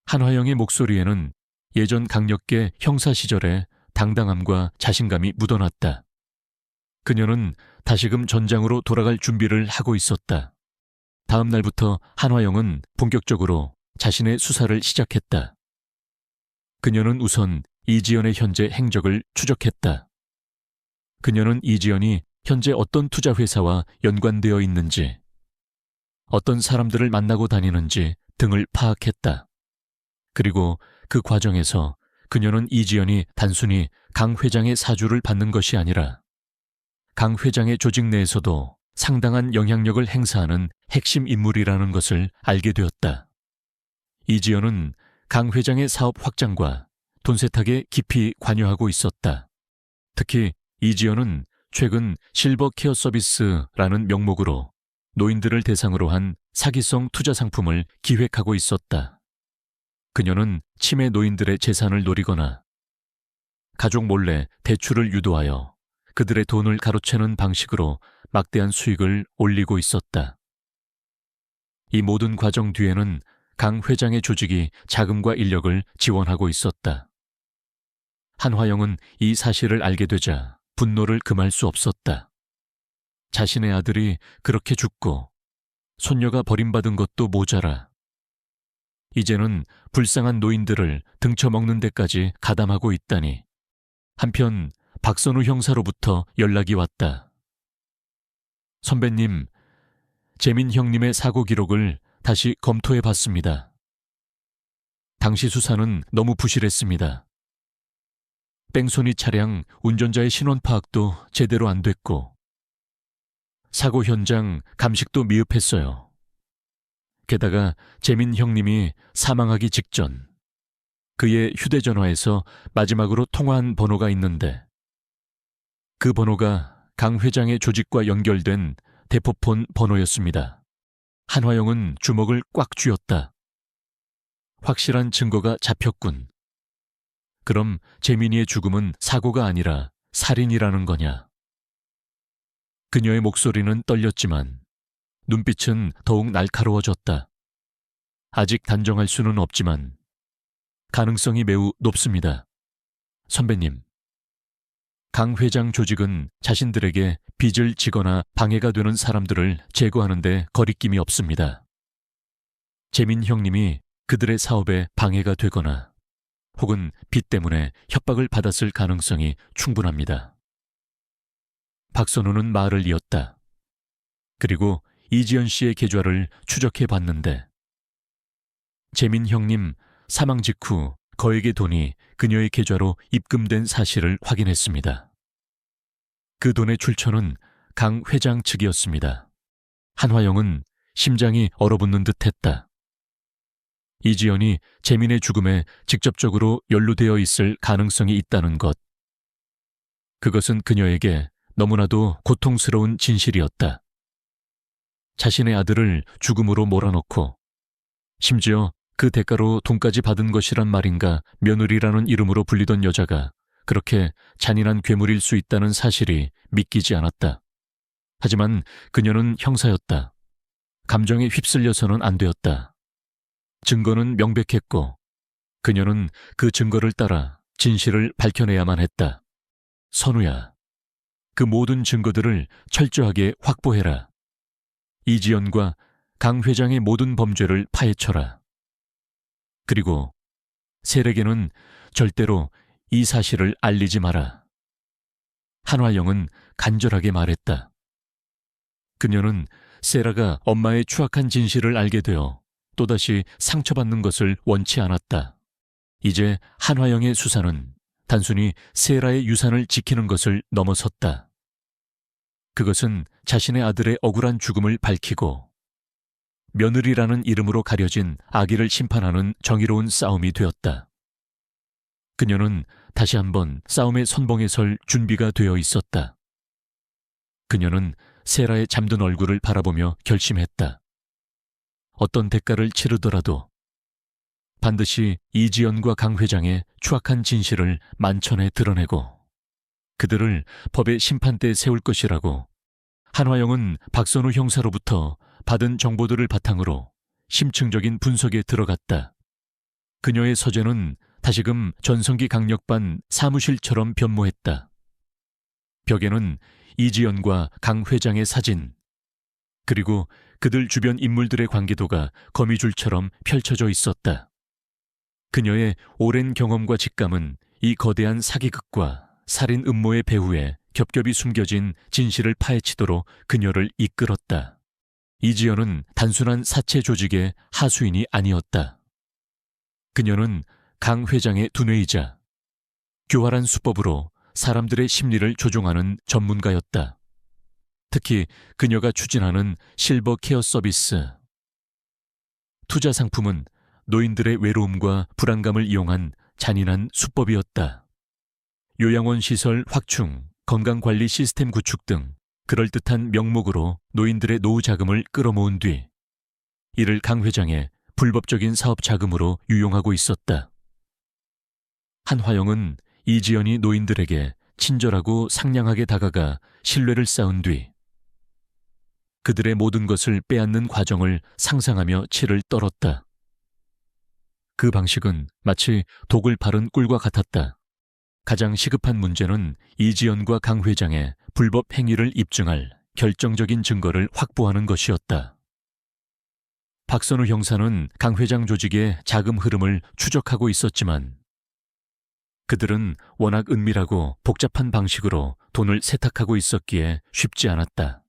A: 한화영의 목소리에는 예전 강력계 형사 시절의 당당함과 자신감이 묻어났다. 그녀는 다시금 전장으로 돌아갈 준비를 하고 있었다. 다음 날부터 한화영은 본격적으로 자신의 수사를 시작했다. 그녀는 우선 이지연의 현재 행적을 추적했다. 그녀는 이지연이 현재 어떤 투자회사와 연관되어 있는지, 어떤 사람들을 만나고 다니는지 등을 파악했다. 그리고 그 과정에서 그녀는 이지연이 단순히 강 회장의 사주를 받는 것이 아니라 강 회장의 조직 내에서도 상당한 영향력을 행사하는 핵심 인물이라는 것을 알게 되었다. 이지연은 강 회장의 사업 확장과 돈 세탁에 깊이 관여하고 있었다. 특히 이지연은 최근 실버 케어 서비스라는 명목으로 노인들을 대상으로 한 사기성 투자 상품을 기획하고 있었다. 그녀는 치매 노인들의 재산을 노리거나 가족 몰래 대출을 유도하여 그들의 돈을 가로채는 방식으로 막대한 수익을 올리고 있었다. 이 모든 과정 뒤에는 강 회장의 조직이 자금과 인력을 지원하고 있었다. 한화영은 이 사실을 알게 되자 분노를 금할 수 없었다. 자신의 아들이 그렇게 죽고 손녀가 버림받은 것도 모자라 이제는 불쌍한 노인들을 등쳐먹는 데까지 가담하고 있다니. 한편 박선우 형사로부터 연락이 왔다. 선배님, 재민 형님의 사고 기록을 다시 검토해 봤습니다. 당시 수사는 너무 부실했습니다. 뺑소니 차량 운전자의 신원 파악도 제대로 안 됐고 사고 현장 감식도 미흡했어요. 게다가 재민 형님이 사망하기 직전 그의 휴대전화에서 마지막으로 통화한 번호가 있는데 그 번호가 강 회장의 조직과 연결된 대포폰 번호였습니다. 한화영은 주먹을 꽉 쥐었다. 확실한 증거가 잡혔군. 그럼 재민이의 죽음은 사고가 아니라 살인이라는 거냐? 그녀의 목소리는 떨렸지만 눈빛은 더욱 날카로워졌다. 아직 단정할 수는 없지만 가능성이 매우 높습니다. 선배님, 강 회장 조직은 자신들에게 빚을 지거나 방해가 되는 사람들을 제거하는 데 거리낌이 없습니다. 재민 형님이 그들의 사업에 방해가 되거나 혹은 빚 때문에 협박을 받았을 가능성이 충분합니다. 박선우는 말을 이었다. 그리고 이지연 씨의 계좌를 추적해 봤는데 재민 형님 사망 직후 거액의 돈이 그녀의 계좌로 입금된 사실을 확인했습니다. 그 돈의 출처는 강 회장 측이었습니다. 한화영은 심장이 얼어붙는 듯했다. 이지연이 재민의 죽음에 직접적으로 연루되어 있을 가능성이 있다는 것. 그것은 그녀에게 너무나도 고통스러운 진실이었다. 자신의 아들을 죽음으로 몰아넣고 심지어 그 대가로 돈까지 받은 것이란 말인가 며느리라는 이름으로 불리던 여자가 그렇게 잔인한 괴물일 수 있다는 사실이 믿기지 않았다. 하지만 그녀는 형사였다. 감정에 휩쓸려서는 안 되었다. 증거는 명백했고 그녀는 그 증거를 따라 진실을 밝혀내야만 했다. 선우야, 그 모든 증거들을 철저하게 확보해라. 이지연과 강 회장의 모든 범죄를 파헤쳐라. 그리고 셀에게는 절대로 이 사실을 알리지 마라. 한화영은 간절하게 말했다. 그녀는 세라가 엄마의 추악한 진실을 알게 되어 또다시 상처받는 것을 원치 않았다. 이제 한화영의 수사는 단순히 세라의 유산을 지키는 것을 넘어섰다. 그것은 자신의 아들의 억울한 죽음을 밝히고 며느리라는 이름으로 가려진 아기를 심판하는 정의로운 싸움이 되었다. 그녀는 다시 한번 싸움의 선봉에 설 준비가 되어 있었다. 그녀는 세라의 잠든 얼굴을 바라보며 결심했다. 어떤 대가를 치르더라도 반드시 이지연과 강 회장의 추악한 진실을 만천에 드러내고 그들을 법의 심판대에 세울 것이라고 한화영은 박선우 형사로부터 받은 정보들을 바탕으로 심층적인 분석에 들어갔다. 그녀의 서재는 다시금 전성기 강력반 사무실처럼 변모했다. 벽에는 이지연과 강 회장의 사진, 그리고 그들 주변 인물들의 관계도가 거미줄처럼 펼쳐져 있었다. 그녀의 오랜 경험과 직감은 이 거대한 사기극과 살인 음모의 배후에 겹겹이 숨겨진 진실을 파헤치도록 그녀를 이끌었다. 이지연은 단순한 사채 조직의 하수인이 아니었다. 그녀는 강 회장의 두뇌이자 교활한 수법으로 사람들의 심리를 조종하는 전문가였다. 특히 그녀가 추진하는 실버 케어 서비스. 투자 상품은 노인들의 외로움과 불안감을 이용한 잔인한 수법이었다. 요양원 시설 확충, 건강관리 시스템 구축 등 그럴듯한 명목으로 노인들의 노후 자금을 끌어모은 뒤 이를 강 회장의 불법적인 사업 자금으로 유용하고 있었다. 한화영은 이지연이 노인들에게 친절하고 상냥하게 다가가 신뢰를 쌓은 뒤 그들의 모든 것을 빼앗는 과정을 상상하며 치를 떨었다. 그 방식은 마치 독을 바른 꿀과 같았다. 가장 시급한 문제는 이지연과 강 회장의 불법 행위를 입증할 결정적인 증거를 확보하는 것이었다. 박선우 형사는 강 회장 조직의 자금 흐름을 추적하고 있었지만 그들은 워낙 은밀하고 복잡한 방식으로 돈을 세탁하고 있었기에 쉽지 않았다.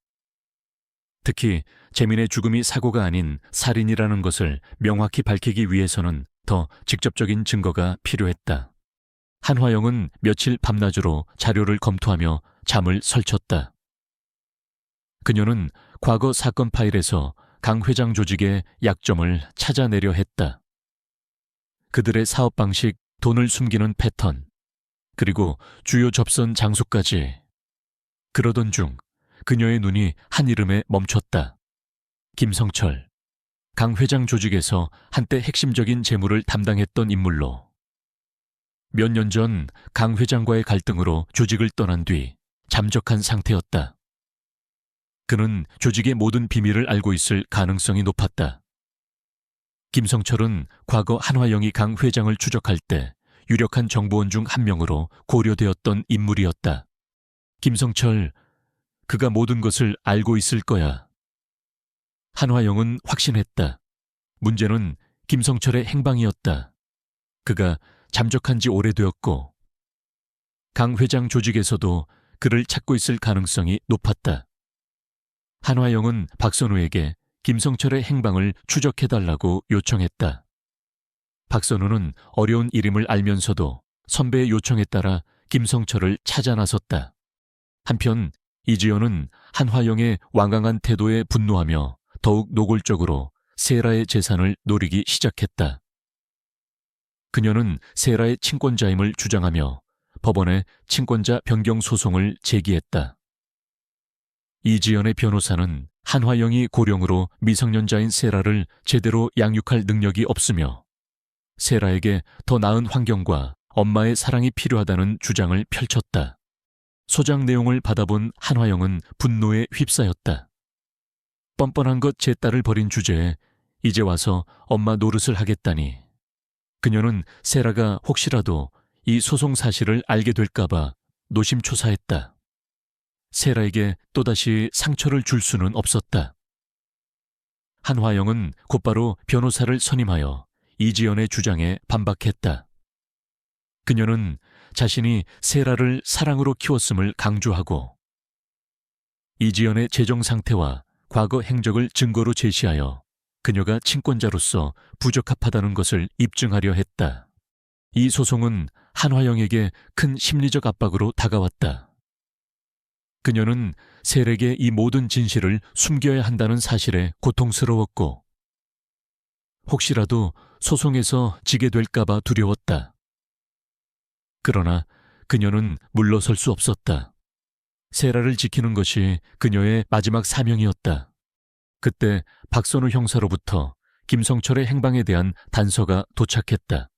A: 특히 재민의 죽음이 사고가 아닌 살인이라는 것을 명확히 밝히기 위해서는 더 직접적인 증거가 필요했다. 한화영은 며칠 밤낮으로 자료를 검토하며 잠을 설쳤다. 그녀는 과거 사건 파일에서 강 회장 조직의 약점을 찾아내려 했다. 그들의 사업 방식, 돈을 숨기는 패턴, 그리고 주요 접선 장소까지. 그러던 중 그녀의 눈이 한 이름에 멈췄다. 김성철, 강 회장 조직에서 한때 핵심적인 재무를 담당했던 인물로 몇 년 전 강 회장과의 갈등으로 조직을 떠난 뒤 잠적한 상태였다. 그는 조직의 모든 비밀을 알고 있을 가능성이 높았다. 김성철은 과거 한화영이 강 회장을 추적할 때 유력한 정보원 중 한 명으로 고려되었던 인물이었다. 김성철, 그가 모든 것을 알고 있을 거야. 한화영은 확신했다. 문제는 김성철의 행방이었다. 그가 잠적한 지 오래되었고 강 회장 조직에서도 그를 찾고 있을 가능성이 높았다. 한화영은 박선우에게 김성철의 행방을 추적해달라고 요청했다. 박선우는 어려운 일임을 알면서도 선배의 요청에 따라 김성철을 찾아 나섰다. 한편 이지연은 한화영의 완강한 태도에 분노하며 더욱 노골적으로 세라의 재산을 노리기 시작했다. 그녀는 세라의 친권자임을 주장하며 법원에 친권자 변경 소송을 제기했다. 이지연의 변호사는 한화영이 고령으로 미성년자인 세라를 제대로 양육할 능력이 없으며 세라에게 더 나은 환경과 엄마의 사랑이 필요하다는 주장을 펼쳤다. 소장 내용을 받아본 한화영은 분노에 휩싸였다. 뻔뻔한 것 제 딸을 버린 주제에 이제 와서 엄마 노릇을 하겠다니. 그녀는 세라가 혹시라도 이 소송 사실을 알게 될까봐 노심초사했다. 세라에게 또다시 상처를 줄 수는 없었다. 한화영은 곧바로 변호사를 선임하여 이지연의 주장에 반박했다. 그녀는 자신이 세라를 사랑으로 키웠음을 강조하고 이지연의 재정 상태와 과거 행적을 증거로 제시하여 그녀가 친권자로서 부적합하다는 것을 입증하려 했다. 이 소송은 한화영에게 큰 심리적 압박으로 다가왔다. 그녀는 세라에게 이 모든 진실을 숨겨야 한다는 사실에 고통스러웠고 혹시라도 소송에서 지게 될까봐 두려웠다. 그러나 그녀는 물러설 수 없었다. 세라를 지키는 것이 그녀의 마지막 사명이었다. 그때 박선우 형사로부터 김성철의 행방에 대한 단서가 도착했다.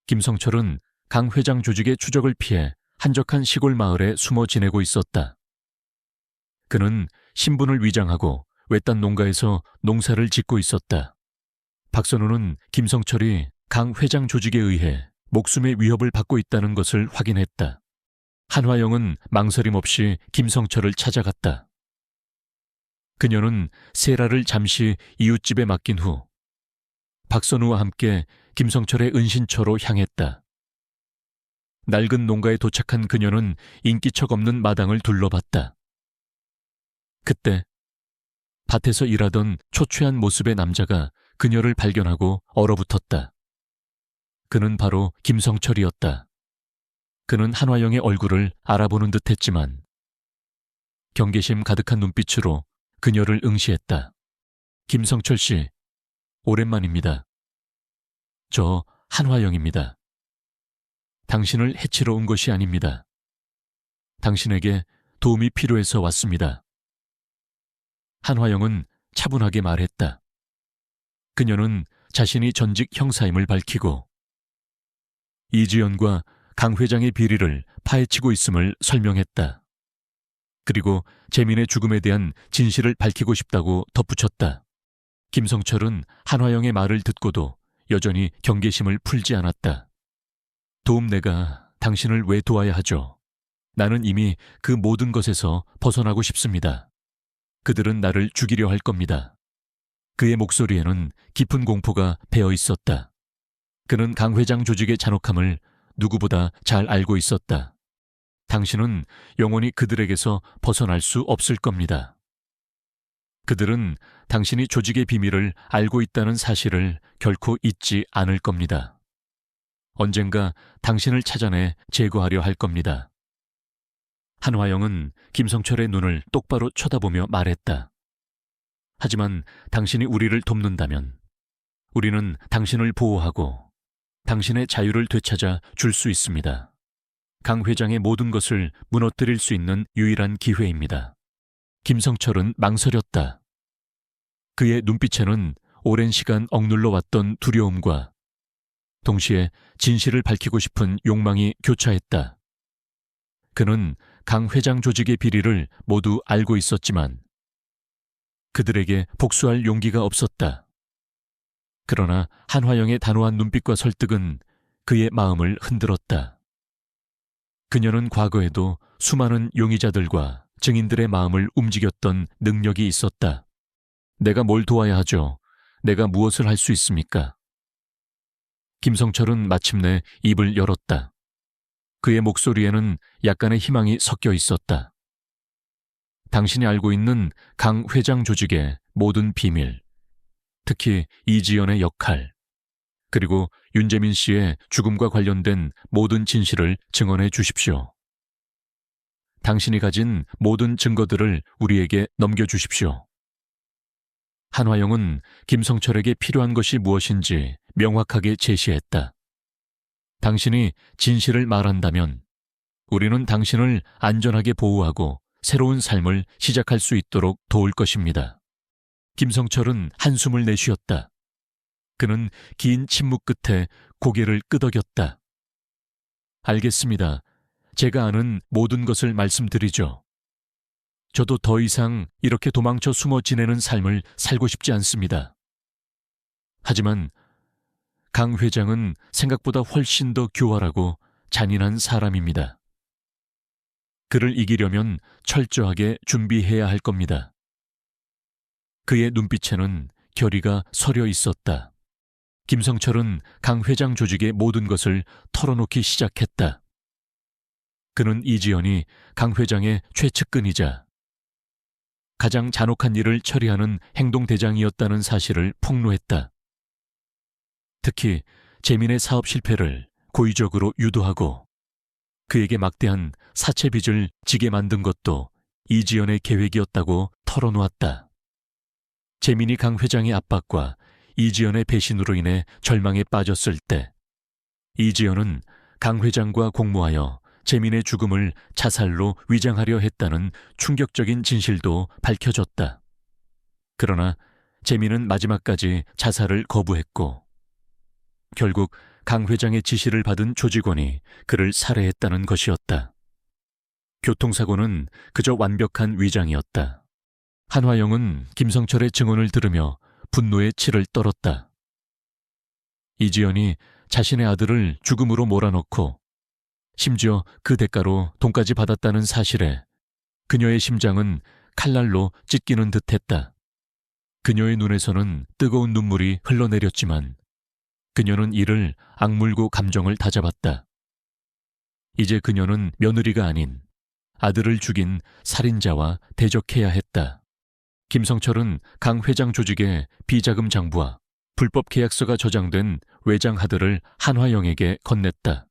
A: 김성철은 강 회장 조직의 추적을 피해 한적한 시골 마을에 숨어 지내고 있었다. 그는 신분을 위장하고 외딴 농가에서 농사를 짓고 있었다. 박선우는 김성철이 강 회장 조직에 의해 목숨의 위협을 받고 있다는 것을 확인했다. 한화영은 망설임 없이 김성철을 찾아갔다. 그녀는 세라를 잠시 이웃집에 맡긴 후 박선우와 함께 김성철의 은신처로 향했다. 낡은 농가에 도착한 그녀는 인기척 없는 마당을 둘러봤다. 그때 밭에서 일하던 초췌한 모습의 남자가 그녀를 발견하고 얼어붙었다. 그는 바로 김성철이었다. 그는 한화영의 얼굴을 알아보는 듯했지만 경계심 가득한 눈빛으로 그녀를 응시했다. 김성철 씨, 오랜만입니다. 저 한화영입니다. 당신을 해치러 온 것이 아닙니다. 당신에게 도움이 필요해서 왔습니다. 한화영은 차분하게 말했다. 그녀는 자신이 전직 형사임을 밝히고 이지연과 강 회장의 비리를 파헤치고 있음을 설명했다. 그리고 재민의 죽음에 대한 진실을 밝히고 싶다고 덧붙였다. 김성철은 한화영의 말을 듣고도 여전히 경계심을 풀지 않았다. 도움 내가 당신을 왜 도와야 하죠? 나는 이미 그 모든 것에서 벗어나고 싶습니다. 그들은 나를 죽이려 할 겁니다. 그의 목소리에는 깊은 공포가 배어 있었다. 그는 강 회장 조직의 잔혹함을 누구보다 잘 알고 있었다. 당신은 영원히 그들에게서 벗어날 수 없을 겁니다. 그들은 당신이 조직의 비밀을 알고 있다는 사실을 결코 잊지 않을 겁니다. 언젠가 당신을 찾아내 제거하려 할 겁니다. 한화영은 김성철의 눈을 똑바로 쳐다보며 말했다. 하지만 당신이 우리를 돕는다면 우리는 당신을 보호하고 당신의 자유를 되찾아 줄 수 있습니다. 강 회장의 모든 것을 무너뜨릴 수 있는 유일한 기회입니다. 김성철은 망설였다. 그의 눈빛에는 오랜 시간 억눌러 왔던 두려움과 동시에 진실을 밝히고 싶은 욕망이 교차했다. 그는 강 회장 조직의 비리를 모두 알고 있었지만 그들에게 복수할 용기가 없었다. 그러나 한화영의 단호한 눈빛과 설득은 그의 마음을 흔들었다. 그녀는 과거에도 수많은 용의자들과 증인들의 마음을 움직였던 능력이 있었다. 내가 뭘 도와야 하죠? 내가 무엇을 할 수 있습니까? 김성철은 마침내 입을 열었다. 그의 목소리에는 약간의 희망이 섞여 있었다. 당신이 알고 있는 강 회장 조직의 모든 비밀, 특히 이지연의 역할, 그리고 윤재민 씨의 죽음과 관련된 모든 진실을 증언해 주십시오. 당신이 가진 모든 증거들을 우리에게 넘겨주십시오. 한화영은 김성철에게 필요한 것이 무엇인지 명확하게 제시했다. 당신이 진실을 말한다면 우리는 당신을 안전하게 보호하고 새로운 삶을 시작할 수 있도록 도울 것입니다. 김성철은 한숨을 내쉬었다. 그는 긴 침묵 끝에 고개를 끄덕였다. 알겠습니다. 제가 아는 모든 것을 말씀드리죠. 저도 더 이상 이렇게 도망쳐 숨어 지내는 삶을 살고 싶지 않습니다. 하지만 강 회장은 생각보다 훨씬 더 교활하고 잔인한 사람입니다. 그를 이기려면 철저하게 준비해야 할 겁니다. 그의 눈빛에는 결의가 서려 있었다. 김성철은 강 회장 조직의 모든 것을 털어놓기 시작했다. 그는 이지연이 강 회장의 최측근이자 가장 잔혹한 일을 처리하는 행동대장이었다는 사실을 폭로했다. 특히 재민의 사업 실패를 고의적으로 유도하고 그에게 막대한 사채 빚을 지게 만든 것도 이지연의 계획이었다고 털어놓았다. 재민이 강 회장의 압박과 이지연의 배신으로 인해 절망에 빠졌을 때 이지연은 강 회장과 공모하여 재민의 죽음을 자살로 위장하려 했다는 충격적인 진실도 밝혀졌다. 그러나 재민은 마지막까지 자살을 거부했고 결국 강 회장의 지시를 받은 조직원이 그를 살해했다는 것이었다. 교통사고는 그저 완벽한 위장이었다. 한화영은 김성철의 증언을 들으며 분노의 치를 떨었다. 이지연이 자신의 아들을 죽음으로 몰아넣고 심지어 그 대가로 돈까지 받았다는 사실에 그녀의 심장은 칼날로 찢기는 듯했다. 그녀의 눈에서는 뜨거운 눈물이 흘러내렸지만 그녀는 이를 악물고 감정을 다잡았다. 이제 그녀는 며느리가 아닌 아들을 죽인 살인자와 대적해야 했다. 김성철은 강 회장 조직의 비자금 장부와 불법 계약서가 저장된 외장 하드를 한화영에게 건넸다.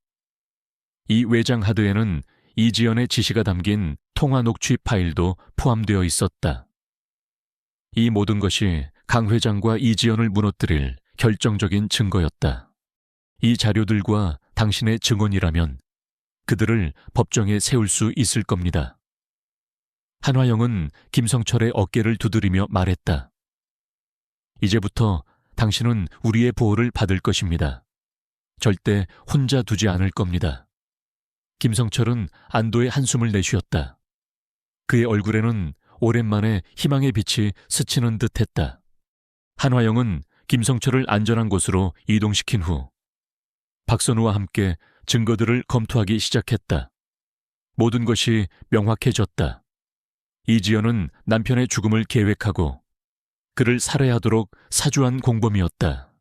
A: 이 외장 하드에는 이지연의 지시가 담긴 통화 녹취 파일도 포함되어 있었다. 이 모든 것이 강 회장과 이지연을 무너뜨릴 결정적인 증거였다. 이 자료들과 당신의 증언이라면 그들을 법정에 세울 수 있을 겁니다. 한화영은 김성철의 어깨를 두드리며 말했다. 이제부터 당신은 우리의 보호를 받을 것입니다. 절대 혼자 두지 않을 겁니다. 김성철은 안도의 한숨을 내쉬었다. 그의 얼굴에는 오랜만에 희망의 빛이 스치는 듯했다. 한화영은 김성철을 안전한 곳으로 이동시킨 후 박선우와 함께 증거들을 검토하기 시작했다. 모든 것이 명확해졌다. 이지연은 남편의 죽음을 계획하고 그를 살해하도록 사주한 공범이었다.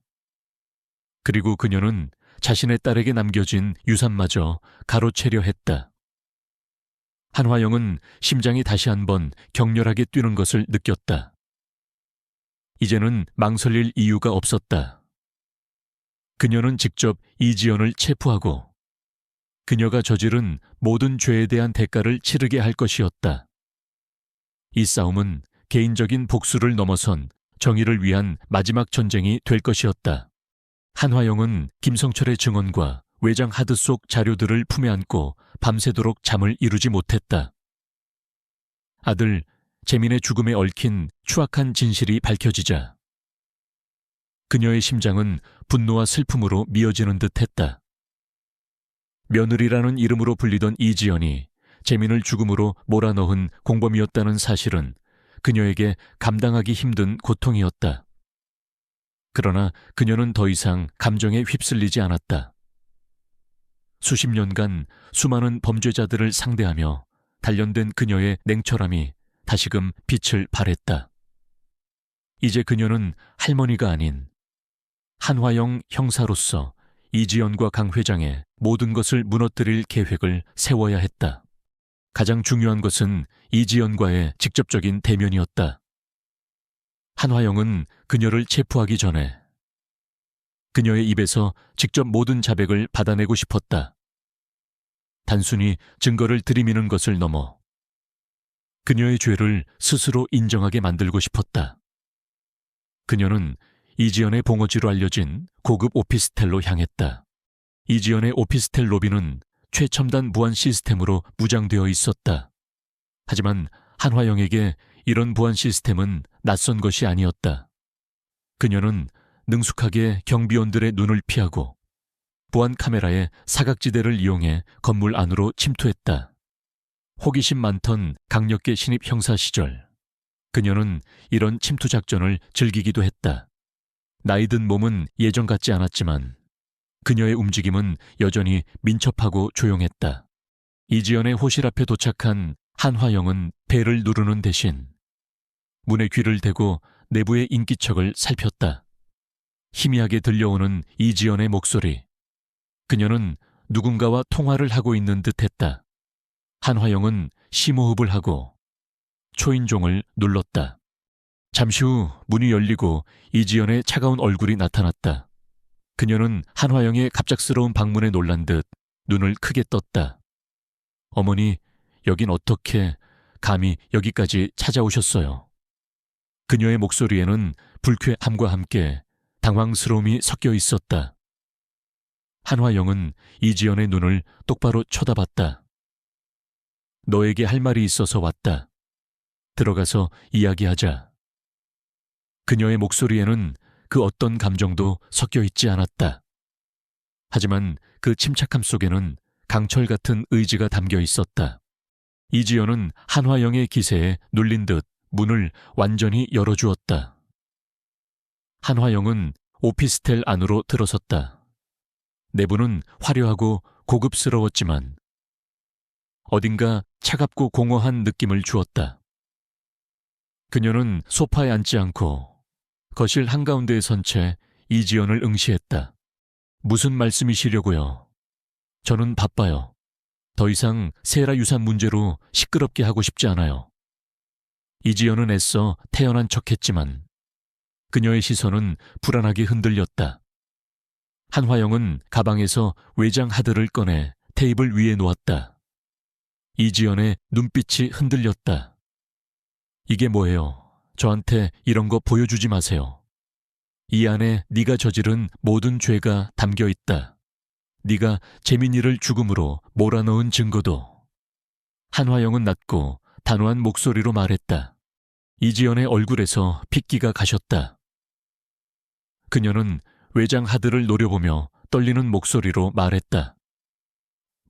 A: 그리고 그녀는 자신의 딸에게 남겨진 유산마저 가로채려 했다. 한화영은 심장이 다시 한번 격렬하게 뛰는 것을 느꼈다. 이제는 망설일 이유가 없었다. 그녀는 직접 이지연을 체포하고 그녀가 저지른 모든 죄에 대한 대가를 치르게 할 것이었다. 이 싸움은 개인적인 복수를 넘어선 정의를 위한 마지막 전쟁이 될 것이었다. 한화영은 김성철의 증언과 외장 하드 속 자료들을 품에 안고 밤새도록 잠을 이루지 못했다. 아들 재민의 죽음에 얽힌 추악한 진실이 밝혀지자 그녀의 심장은 분노와 슬픔으로 미어지는 듯했다. 며느리라는 이름으로 불리던 이지연이 재민을 죽음으로 몰아넣은 공범이었다는 사실은 그녀에게 감당하기 힘든 고통이었다. 그러나 그녀는 더 이상 감정에 휩쓸리지 않았다. 수십 년간 수많은 범죄자들을 상대하며 단련된 그녀의 냉철함이 다시금 빛을 발했다. 이제 그녀는 할머니가 아닌 한화영 형사로서 이지연과 강 회장의 모든 것을 무너뜨릴 계획을 세워야 했다. 가장 중요한 것은 이지연과의 직접적인 대면이었다. 한화영은 그녀를 체포하기 전에 그녀의 입에서 직접 모든 자백을 받아내고 싶었다. 단순히 증거를 들이미는 것을 넘어 그녀의 죄를 스스로 인정하게 만들고 싶었다. 그녀는 이지연의 봉어지로 알려진 고급 오피스텔로 향했다. 이지연의 오피스텔 로비는 최첨단 보안 시스템으로 무장되어 있었다. 하지만 한화영에게 이런 보안 시스템은 낯선 것이 아니었다. 그녀는 능숙하게 경비원들의 눈을 피하고 보안 카메라의 사각지대를 이용해 건물 안으로 침투했다. 호기심 많던 강력계 신입 형사 시절 그녀는 이런 침투 작전을 즐기기도 했다. 나이든 몸은 예전 같지 않았지만 그녀의 움직임은 여전히 민첩하고 조용했다. 이지연의 호실 앞에 도착한 한화영은 벨을 누르는 대신 문에 귀를 대고 내부의 인기척을 살폈다. 희미하게 들려오는 이지연의 목소리. 그녀는 누군가와 통화를 하고 있는 듯했다. 한화영은 심호흡을 하고 초인종을 눌렀다. 잠시 후 문이 열리고 이지연의 차가운 얼굴이 나타났다. 그녀는 한화영의 갑작스러운 방문에 놀란 듯 눈을 크게 떴다. 어머니, 여긴 어떻게 감히 여기까지 찾아오셨어요? 그녀의 목소리에는 불쾌함과 함께 당황스러움이 섞여 있었다. 한화영은 이지연의 눈을 똑바로 쳐다봤다. 너에게 할 말이 있어서 왔다. 들어가서 이야기하자. 그녀의 목소리에는 그 어떤 감정도 섞여 있지 않았다. 하지만 그 침착함 속에는 강철 같은 의지가 담겨 있었다. 이지연은 한화영의 기세에 눌린 듯 문을 완전히 열어주었다. 한화영은 오피스텔 안으로 들어섰다. 내부는 화려하고 고급스러웠지만 어딘가 차갑고 공허한 느낌을 주었다. 그녀는 소파에 앉지 않고 거실 한가운데에 선 채 이지연을 응시했다. 무슨 말씀이시려고요? 저는 바빠요. 더 이상 세라 유산 문제로 시끄럽게 하고 싶지 않아요. 이지연은 애써 태연한 척했지만 그녀의 시선은 불안하게 흔들렸다. 한화영은 가방에서 외장 하드를 꺼내 테이블 위에 놓았다. 이지연의 눈빛이 흔들렸다. 이게 뭐예요? 저한테 이런 거 보여주지 마세요. 이 안에 네가 저지른 모든 죄가 담겨 있다. 네가 재민이를 죽음으로 몰아넣은 증거도. 한화영은 낮고 단호한 목소리로 말했다. 이지연의 얼굴에서 핏기가 가셨다. 그녀는 외장 하드를 노려보며 떨리는 목소리로 말했다.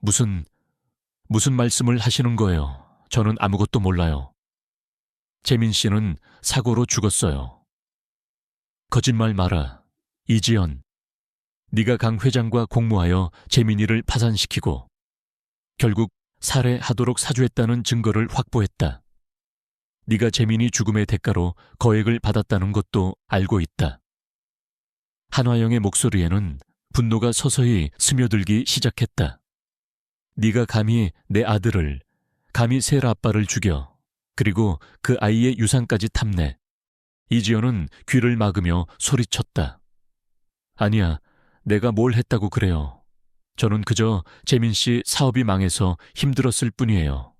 A: 무슨 말씀을 하시는 거예요? 저는 아무것도 몰라요. 재민 씨는 사고로 죽었어요. 거짓말 마라. 이지연. 네가 강 회장과 공모하여 재민이를 파산시키고 결국 살해하도록 사주했다는 증거를 확보했다. 네가 재민이 죽음의 대가로 거액을 받았다는 것도 알고 있다. 한화영의 목소리에는 분노가 서서히 스며들기 시작했다. 네가 감히 내 아들을, 감히 세라 아빠를 죽여 그리고 그 아이의 유산까지 탐내. 이지연은 귀를 막으며 소리쳤다. 아니야, 내가 뭘 했다고 그래요. 저는 그저 재민 씨 사업이 망해서 힘들었을 뿐이에요.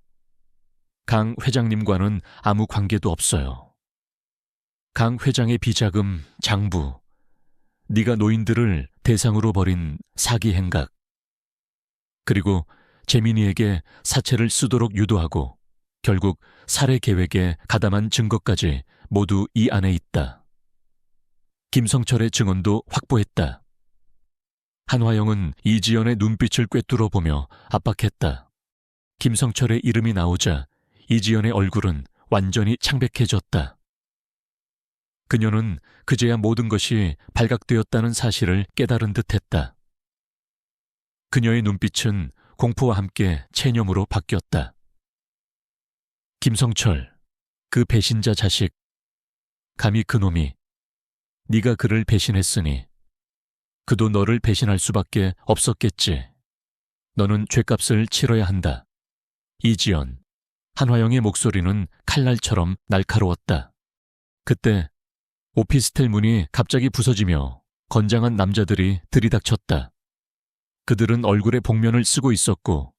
A: 강 회장님과는 아무 관계도 없어요. 강 회장의 비자금, 장부, 네가 노인들을 대상으로 벌인 사기 행각, 그리고 재민이에게 사채를 쓰도록 유도하고 결국 살해 계획에 가담한 증거까지 모두 이 안에 있다. 김성철의 증언도 확보했다. 한화영은 이지연의 눈빛을 꿰뚫어 보며 압박했다. 김성철의 이름이 나오자 이지연의 얼굴은 완전히 창백해졌다. 그녀는 그제야 모든 것이 발각되었다는 사실을 깨달은 듯했다. 그녀의 눈빛은 공포와 함께 체념으로 바뀌었다. 김성철, 그 배신자 자식, 감히 그놈이 네가 그를 배신했으니 그도 너를 배신할 수밖에 없었겠지. 너는 죗값을 치러야 한다. 이지연. 한화영의 목소리는 칼날처럼 날카로웠다. 그때 오피스텔 문이 갑자기 부서지며 건장한 남자들이 들이닥쳤다. 그들은 얼굴에 복면을 쓰고 있었고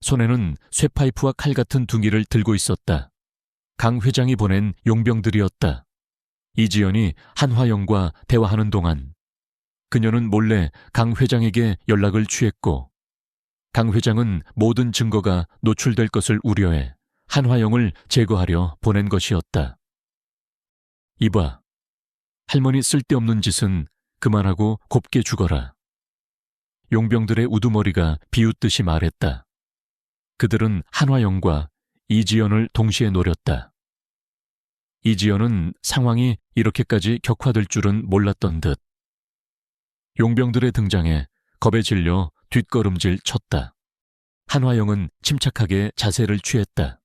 A: 손에는 쇠파이프와 칼 같은 둥이를 들고 있었다. 강 회장이 보낸 용병들이었다. 이지연이 한화영과 대화하는 동안 그녀는 몰래 강 회장에게 연락을 취했고 강 회장은 모든 증거가 노출될 것을 우려해 한화영을 제거하려 보낸 것이었다. 이봐, 할머니 쓸데없는 짓은 그만하고 곱게 죽어라. 용병들의 우두머리가 비웃듯이 말했다. 그들은 한화영과 이지연을 동시에 노렸다. 이지연은 상황이 이렇게까지 격화될 줄은 몰랐던 듯. 용병들의 등장에 겁에 질려 뒷걸음질 쳤다. 한화영은 침착하게 자세를 취했다.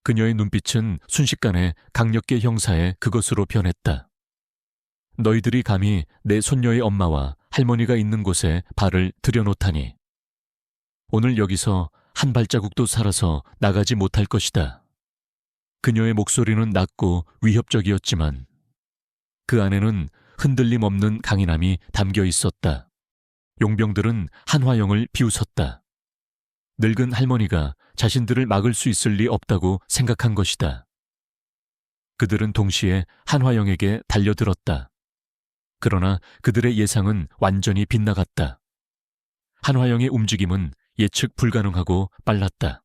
A: 그녀의 눈빛은 순식간에 강력계 형사의 그것으로 변했다. 너희들이 감히 내 손녀의 엄마와 할머니가 있는 곳에 발을 들여놓다니. 오늘 여기서 한 발자국도 살아서 나가지 못할 것이다. 그녀의 목소리는 낮고 위협적이었지만 그 안에는 흔들림 없는 강인함이 담겨 있었다. 용병들은 한화영을 비웃었다. 늙은 할머니가 자신들을 막을 수 있을 리 없다고 생각한 것이다. 그들은 동시에 한화영에게 달려들었다. 그러나 그들의 예상은 완전히 빗나갔다. 한화영의 움직임은 예측 불가능하고 빨랐다.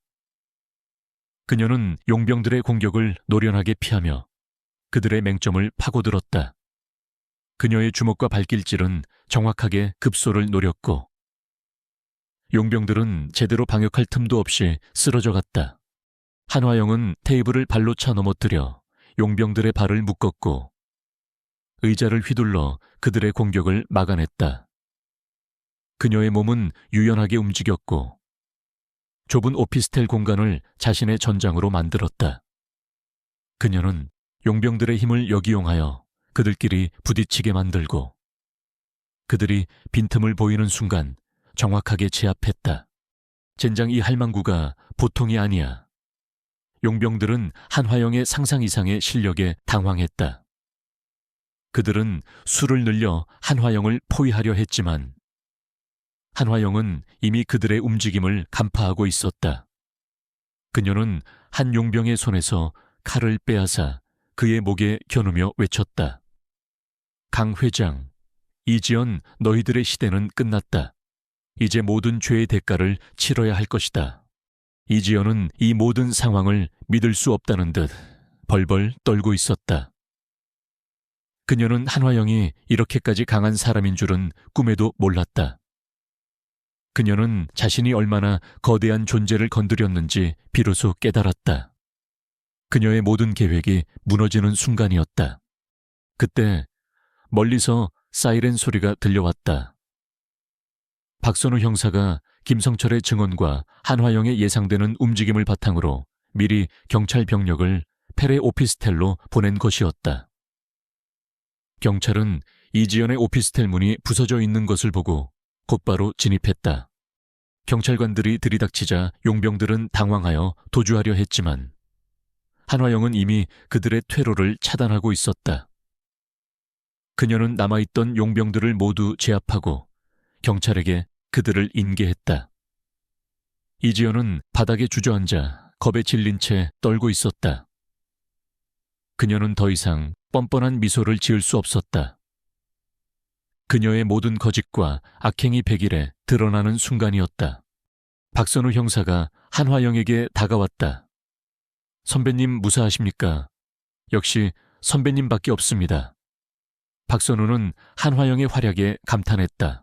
A: 그녀는 용병들의 공격을 노련하게 피하며 그들의 맹점을 파고들었다. 그녀의 주먹과 발길질은 정확하게 급소를 노렸고 용병들은 제대로 방역할 틈도 없이 쓰러져 갔다. 한화영은 테이블을 발로 차 넘어뜨려 용병들의 발을 묶었고 의자를 휘둘러 그들의 공격을 막아냈다. 그녀의 몸은 유연하게 움직였고 좁은 오피스텔 공간을 자신의 전장으로 만들었다. 그녀는 용병들의 힘을 역이용하여 그들끼리 부딪히게 만들고 그들이 빈틈을 보이는 순간 정확하게 제압했다. 젠장 이 할망구가 보통이 아니야. 용병들은 한화영의 상상 이상의 실력에 당황했다. 그들은 수를 늘려 한화영을 포위하려 했지만 한화영은 이미 그들의 움직임을 간파하고 있었다. 그녀는 한 용병의 손에서 칼을 빼앗아 그의 목에 겨누며 외쳤다. 강 회장, 이지연 너희들의 시대는 끝났다. 이제 모든 죄의 대가를 치러야 할 것이다. 이지연은 이 모든 상황을 믿을 수 없다는 듯 벌벌 떨고 있었다. 그녀는 한화영이 이렇게까지 강한 사람인 줄은 꿈에도 몰랐다. 그녀는 자신이 얼마나 거대한 존재를 건드렸는지 비로소 깨달았다. 그녀의 모든 계획이 무너지는 순간이었다. 그때 멀리서 사이렌 소리가 들려왔다. 박선우 형사가 김성철의 증언과 한화영의 예상되는 움직임을 바탕으로 미리 경찰 병력을 페레 오피스텔로 보낸 것이었다. 경찰은 이지연의 오피스텔 문이 부서져 있는 것을 보고 곧바로 진입했다. 경찰관들이 들이닥치자 용병들은 당황하여 도주하려 했지만 한화영은 이미 그들의 퇴로를 차단하고 있었다. 그녀는 남아있던 용병들을 모두 제압하고 경찰에게 그들을 인계했다. 이지연은 바닥에 주저앉아 겁에 질린 채 떨고 있었다. 그녀는 더 이상 뻔뻔한 미소를 지을 수 없었다. 그녀의 모든 거짓과 악행이 백일에 드러나는 순간이었다. 박선우 형사가 한화영에게 다가왔다. 선배님 무사하십니까? 역시 선배님밖에 없습니다. 박선우는 한화영의 활약에 감탄했다.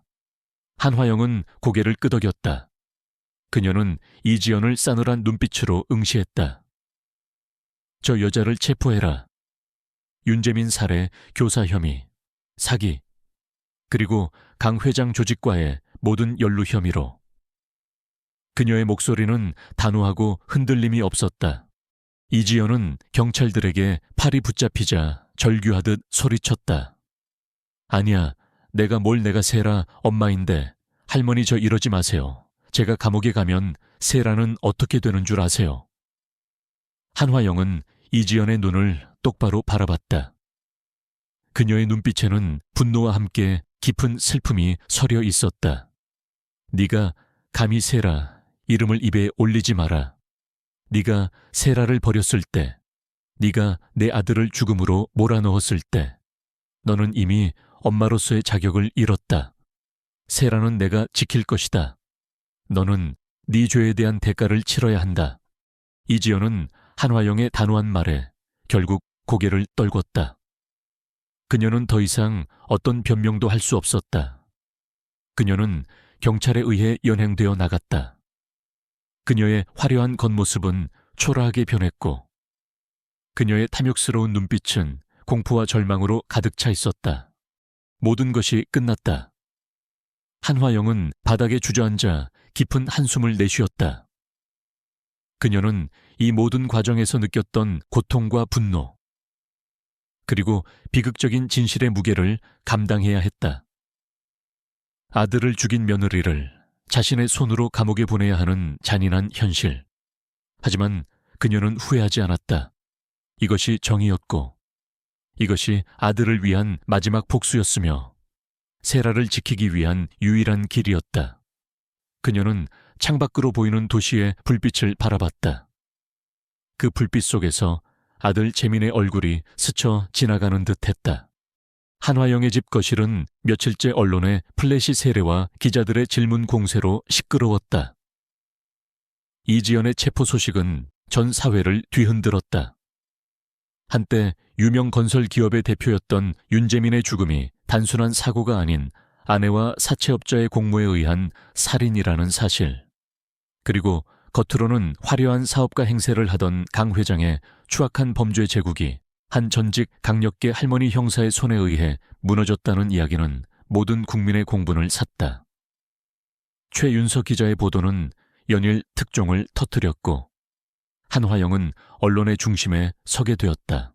A: 한화영은 고개를 끄덕였다. 그녀는 이지연을 싸늘한 눈빛으로 응시했다. 저 여자를 체포해라. 윤재민 살해, 교사 혐의, 사기, 그리고 강 회장 조직과의 모든 연루 혐의로. 그녀의 목소리는 단호하고 흔들림이 없었다. 이지연은 경찰들에게 팔이 붙잡히자 절규하듯 소리쳤다. 아니야, 내가 세라 엄마인데 할머니 저 이러지 마세요. 제가 감옥에 가면 세라는 어떻게 되는 줄 아세요? 한화영은 이지연의 눈을 똑바로 바라봤다. 그녀의 눈빛에는 분노와 함께 깊은 슬픔이 서려 있었다. 네가 감히 세라 이름을 입에 올리지 마라. 네가 세라를 버렸을 때, 네가 내 아들을 죽음으로 몰아넣었을 때 너는 이미 엄마로서의 자격을 잃었다. 세라는 내가 지킬 것이다. 너는 네 죄에 대한 대가를 치러야 한다. 이지연은 한화영의 단호한 말에 결국 고개를 떨궜다. 그녀는 더 이상 어떤 변명도 할 수 없었다. 그녀는 경찰에 의해 연행되어 나갔다. 그녀의 화려한 겉모습은 초라하게 변했고 그녀의 탐욕스러운 눈빛은 공포와 절망으로 가득 차 있었다. 모든 것이 끝났다. 한화영은 바닥에 주저앉아 깊은 한숨을 내쉬었다. 그녀는 이 모든 과정에서 느꼈던 고통과 분노, 그리고 비극적인 진실의 무게를 감당해야 했다. 아들을 죽인 며느리를 자신의 손으로 감옥에 보내야 하는 잔인한 현실. 하지만 그녀는 후회하지 않았다. 이것이 정의였고, 이것이 아들을 위한 마지막 복수였으며, 세라를 지키기 위한 유일한 길이었다. 그녀는 창밖으로 보이는 도시의 불빛을 바라봤다. 그 불빛 속에서 아들 재민의 얼굴이 스쳐 지나가는 듯했다. 한화영의 집 거실은 며칠째 언론의 플래시 세례와 기자들의 질문 공세로 시끄러웠다. 이지연의 체포 소식은 전 사회를 뒤흔들었다. 한때 유명 건설 기업의 대표였던 윤재민의 죽음이 단순한 사고가 아닌 아내와 사채업자의 공모에 의한 살인이라는 사실, 그리고 겉으로는 화려한 사업가 행세를 하던 강 회장의 추악한 범죄 제국이 한 전직 강력계 할머니 형사의 손에 의해 무너졌다는 이야기는 모든 국민의 공분을 샀다. 최윤석 기자의 보도는 연일 특종을 터뜨렸고, 한화영은 언론의 중심에 서게 되었다.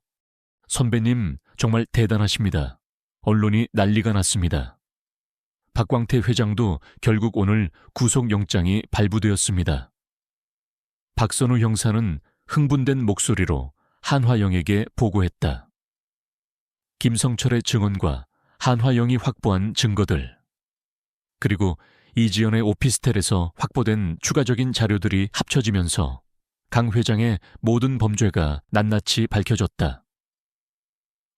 A: 선배님, 정말 대단하십니다. 언론이 난리가 났습니다. 박광태 회장도 결국 오늘 구속영장이 발부되었습니다. 박선우 형사는 흥분된 목소리로 한화영에게 보고했다. 김성철의 증언과 한화영이 확보한 증거들, 그리고 이지연의 오피스텔에서 확보된 추가적인 자료들이 합쳐지면서 강 회장의 모든 범죄가 낱낱이 밝혀졌다.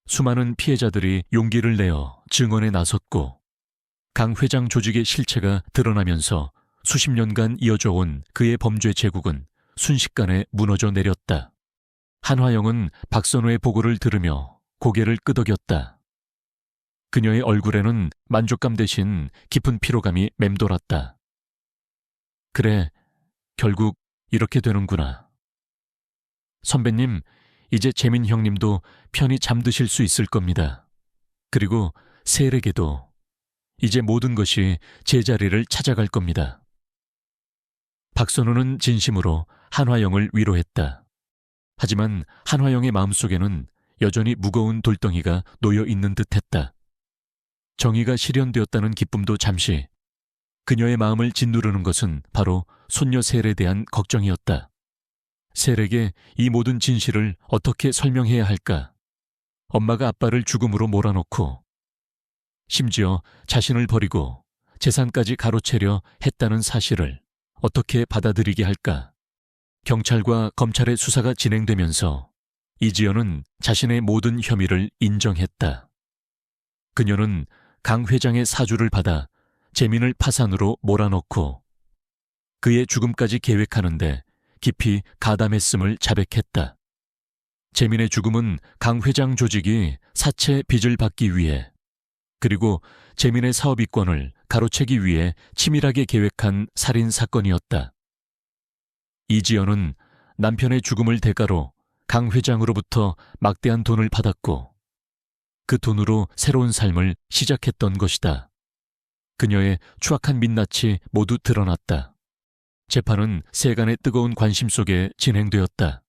A: 수많은 피해자들이 용기를 내어 증언에 나섰고, 강 회장 조직의 실체가 드러나면서 수십 년간 이어져 온 그의 범죄 제국은 순식간에 무너져 내렸다. 한화영은 박선우의 보고를 들으며 고개를 끄덕였다. 그녀의 얼굴에는 만족감 대신 깊은 피로감이 맴돌았다. 그래, 결국 이렇게 되는구나. 선배님, 이제 재민 형님도 편히 잠드실 수 있을 겁니다. 그리고 세례계도 이제 모든 것이 제자리를 찾아갈 겁니다. 박선우는 진심으로 한화영을 위로했다. 하지만 한화영의 마음속에는 여전히 무거운 돌덩이가 놓여 있는 듯했다. 정의가 실현되었다는 기쁨도 잠시, 그녀의 마음을 짓누르는 것은 바로 손녀 셀에 대한 걱정이었다. 셀에게 이 모든 진실을 어떻게 설명해야 할까? 엄마가 아빠를 죽음으로 몰아넣고, 심지어 자신을 버리고 재산까지 가로채려 했다는 사실을 어떻게 받아들이게 할까? 경찰과 검찰의 수사가 진행되면서 이지연은 자신의 모든 혐의를 인정했다. 그녀는 강 회장의 사주를 받아 재민을 파산으로 몰아넣고 그의 죽음까지 계획하는데 깊이 가담했음을 자백했다. 재민의 죽음은 강 회장 조직이 사채 빚을 받기 위해, 그리고 재민의 사업 이권을 가로채기 위해 치밀하게 계획한 살인 사건이었다. 이지연은 남편의 죽음을 대가로 강 회장으로부터 막대한 돈을 받았고, 그 돈으로 새로운 삶을 시작했던 것이다. 그녀의 추악한 민낯이 모두 드러났다. 재판은 세간의 뜨거운 관심 속에 진행되었다.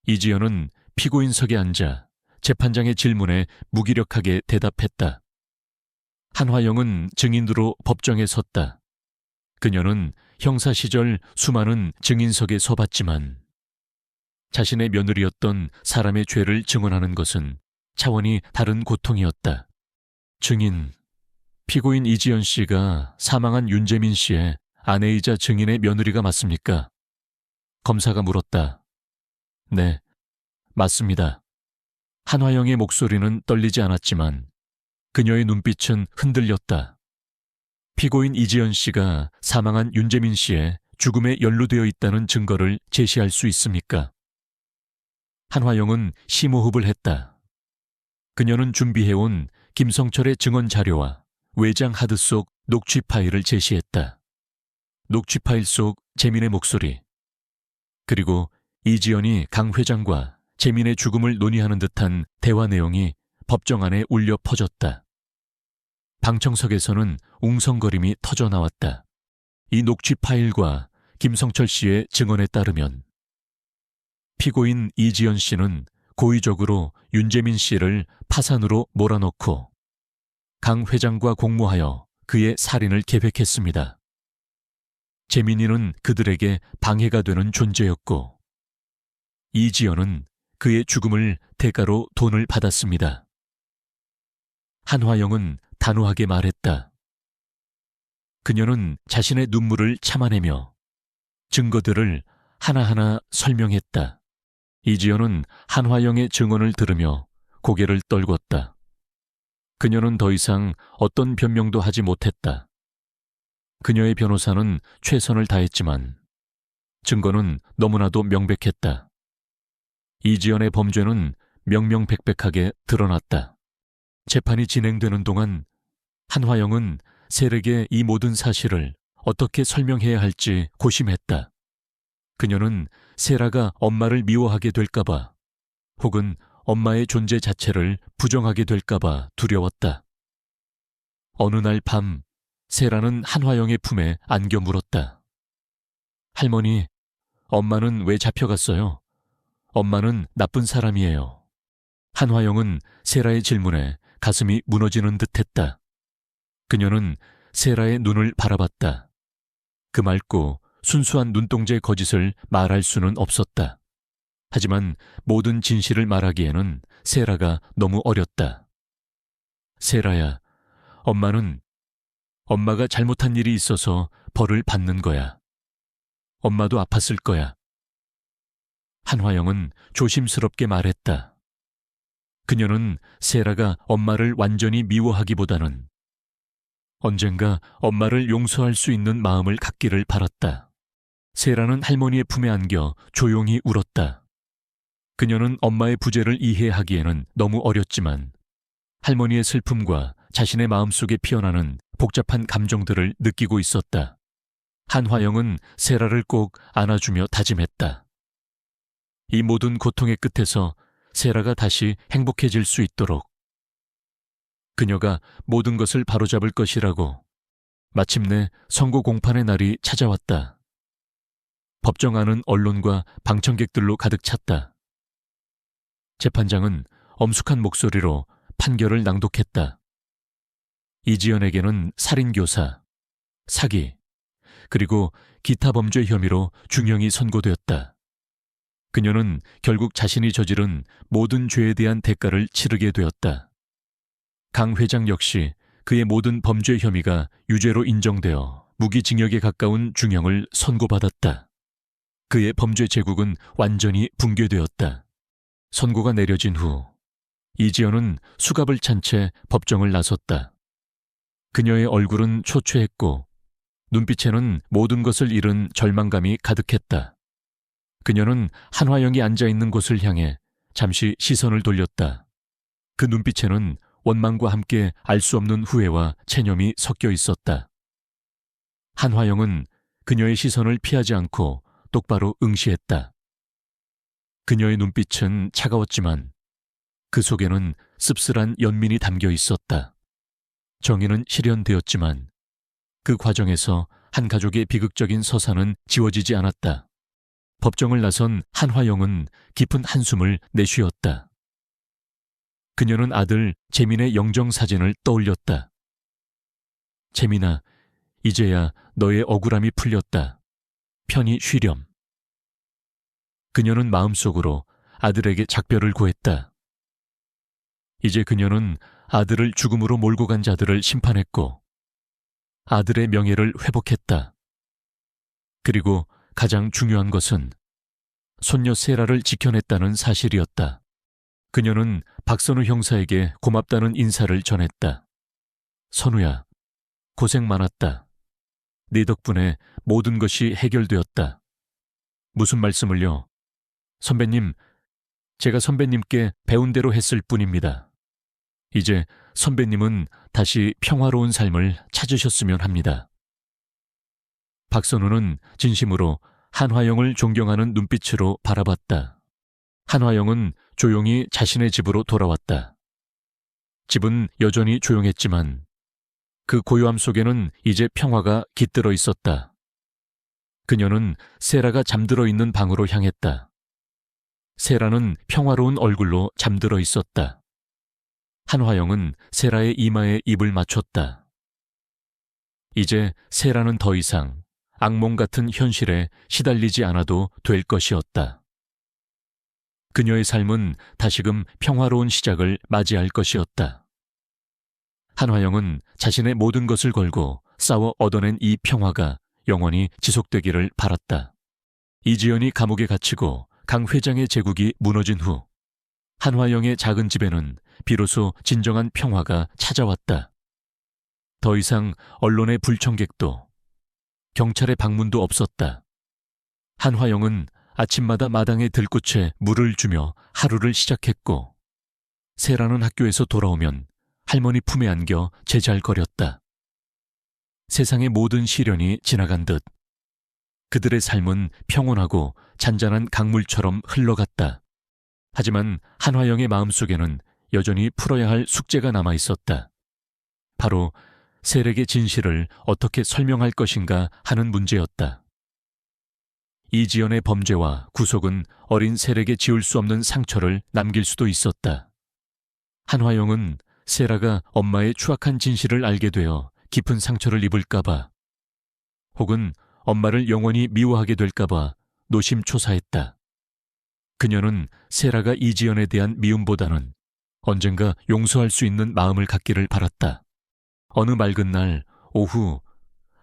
A: 이지연은 피고인석에 앉아 재판장의 질문에 무기력하게 대답했다. 한화영은 증인으로 법정에 섰다. 그녀는 형사 시절 수많은 증인석에 서봤지만 자신의 며느리였던 사람의 죄를 증언하는 것은 차원이 다른 고통이었다. 증인, 피고인 이지연 씨가 사망한 윤재민 씨의 아내이자 증인의 며느리가 맞습니까? 검사가 물었다. 네, 맞습니다. 한화영의 목소리는 떨리지 않았지만 그녀의 눈빛은 흔들렸다. 피고인 이지연 씨가 사망한 윤재민 씨의 죽음에 연루되어 있다는 증거를 제시할 수 있습니까? 한화영은 심호흡을 했다. 그녀는 준비해온 김성철의 증언 자료와 외장 하드 속 녹취 파일을 제시했다. 녹취 파일 속 재민의 목소리, 그리고 이지연이 강 회장과 재민의 죽음을 논의하는 듯한 대화 내용이 법정 안에 울려 퍼졌다. 방청석에서는 웅성거림이 터져 나왔다. 이 녹취 파일과 김성철 씨의 증언에 따르면 피고인 이지연 씨는 고의적으로 윤재민 씨를 파산으로 몰아넣고 강 회장과 공모하여 그의 살인을 계획했습니다. 재민이는 그들에게 방해가 되는 존재였고 이지연은 그의 죽음을 대가로 돈을 받았습니다. 한화영은 단호하게 말했다. 그녀는 자신의 눈물을 참아내며 증거들을 하나하나 설명했다. 이지연은 한화영의 증언을 들으며 고개를 떨궜다. 그녀는 더 이상 어떤 변명도 하지 못했다. 그녀의 변호사는 최선을 다했지만 증거는 너무나도 명백했다. 이지연의 범죄는 명명백백하게 드러났다. 재판이 진행되는 동안 한화영은 셀에게 이 모든 사실을 어떻게 설명해야 할지 고심했다. 그녀는 세라가 엄마를 미워하게 될까봐 혹은 엄마의 존재 자체를 부정하게 될까봐 두려웠다. 어느 날 밤 세라는 한화영의 품에 안겨 물었다. 할머니, 엄마는 왜 잡혀갔어요? 엄마는 나쁜 사람이에요. 한화영은 세라의 질문에 가슴이 무너지는 듯했다. 그녀는 세라의 눈을 바라봤다. 그 맑고 순수한 눈동자의 거짓을 말할 수는 없었다. 하지만 모든 진실을 말하기에는 세라가 너무 어렸다. 세라야, 엄마가 잘못한 일이 있어서 벌을 받는 거야. 엄마도 아팠을 거야. 한화영은 조심스럽게 말했다. 그녀는 세라가 엄마를 완전히 미워하기보다는 언젠가 엄마를 용서할 수 있는 마음을 갖기를 바랐다. 세라는 할머니의 품에 안겨 조용히 울었다. 그녀는 엄마의 부재를 이해하기에는 너무 어렸지만 할머니의 슬픔과 자신의 마음속에 피어나는 복잡한 감정들을 느끼고 있었다. 한화영은 세라를 꼭 안아주며 다짐했다. 이 모든 고통의 끝에서 세라가 다시 행복해질 수 있도록 그녀가 모든 것을 바로잡을 것이라고. 마침내 선고 공판의 날이 찾아왔다. 법정 안은 언론과 방청객들로 가득 찼다. 재판장은 엄숙한 목소리로 판결을 낭독했다. 이지연에게는 살인교사, 사기, 그리고 기타 범죄 혐의로 중형이 선고되었다. 그녀는 결국 자신이 저지른 모든 죄에 대한 대가를 치르게 되었다. 강 회장 역시 그의 모든 범죄 혐의가 유죄로 인정되어 무기징역에 가까운 중형을 선고받았다. 그의 범죄 제국은 완전히 붕괴되었다. 선고가 내려진 후 이지연은 수갑을 찬 채 법정을 나섰다. 그녀의 얼굴은 초췌했고 눈빛에는 모든 것을 잃은 절망감이 가득했다. 그녀는 한화영이 앉아있는 곳을 향해 잠시 시선을 돌렸다. 그 눈빛에는 원망과 함께 알 수 없는 후회와 체념이 섞여 있었다. 한화영은 그녀의 시선을 피하지 않고 똑바로 응시했다. 그녀의 눈빛은 차가웠지만 그 속에는 씁쓸한 연민이 담겨 있었다. 정의는 실현되었지만 그 과정에서 한 가족의 비극적인 서사는 지워지지 않았다. 법정을 나선 한화영은 깊은 한숨을 내쉬었다. 그녀는 아들 재민의 영정사진을 떠올렸다. 재민아, 이제야 너의 억울함이 풀렸다. 편히 쉬렴. 그녀는 마음속으로 아들에게 작별을 구했다. 이제 그녀는 아들을 죽음으로 몰고 간 자들을 심판했고 아들의 명예를 회복했다. 그리고 가장 중요한 것은 손녀 세라를 지켜냈다는 사실이었다. 그녀는 박선우 형사에게 고맙다는 인사를 전했다. 선우야, 고생 많았다. 네 덕분에 모든 것이 해결되었다. 무슨 말씀을요? 선배님, 제가 선배님께 배운 대로 했을 뿐입니다. 이제 선배님은 다시 평화로운 삶을 찾으셨으면 합니다. 박선우는 진심으로 한화영을 존경하는 눈빛으로 바라봤다. 한화영은 조용히 자신의 집으로 돌아왔다. 집은 여전히 조용했지만 그 고요함 속에는 이제 평화가 깃들어 있었다. 그녀는 세라가 잠들어 있는 방으로 향했다. 세라는 평화로운 얼굴로 잠들어 있었다. 한화영은 세라의 이마에 입을 맞췄다. 이제 세라는 더 이상 악몽 같은 현실에 시달리지 않아도 될 것이었다. 그녀의 삶은 다시금 평화로운 시작을 맞이할 것이었다. 한화영은 자신의 모든 것을 걸고 싸워 얻어낸 이 평화가 영원히 지속되기를 바랐다. 이지연이 감옥에 갇히고 강 회장의 제국이 무너진 후 한화영의 작은 집에는 비로소 진정한 평화가 찾아왔다. 더 이상 언론의 불청객도 경찰의 방문도 없었다. 한화영은 아침마다 마당에 들꽃에 물을 주며 하루를 시작했고 세라는 학교에서 돌아오면 할머니 품에 안겨 제잘거렸다. 세상의 모든 시련이 지나간 듯 그들의 삶은 평온하고 잔잔한 강물처럼 흘러갔다. 하지만 한화영의 마음속에는 여전히 풀어야 할 숙제가 남아 있었다. 바로 세력의 진실을 어떻게 설명할 것인가 하는 문제였다. 이지연의 범죄와 구속은 어린 세력에 지울 수 없는 상처를 남길 수도 있었다. 한화영은 세라가 엄마의 추악한 진실을 알게 되어 깊은 상처를 입을까봐 혹은 엄마를 영원히 미워하게 될까봐 노심초사했다. 그녀는 세라가 이지연에 대한 미움보다는 언젠가 용서할 수 있는 마음을 갖기를 바랐다. 어느 맑은 날 오후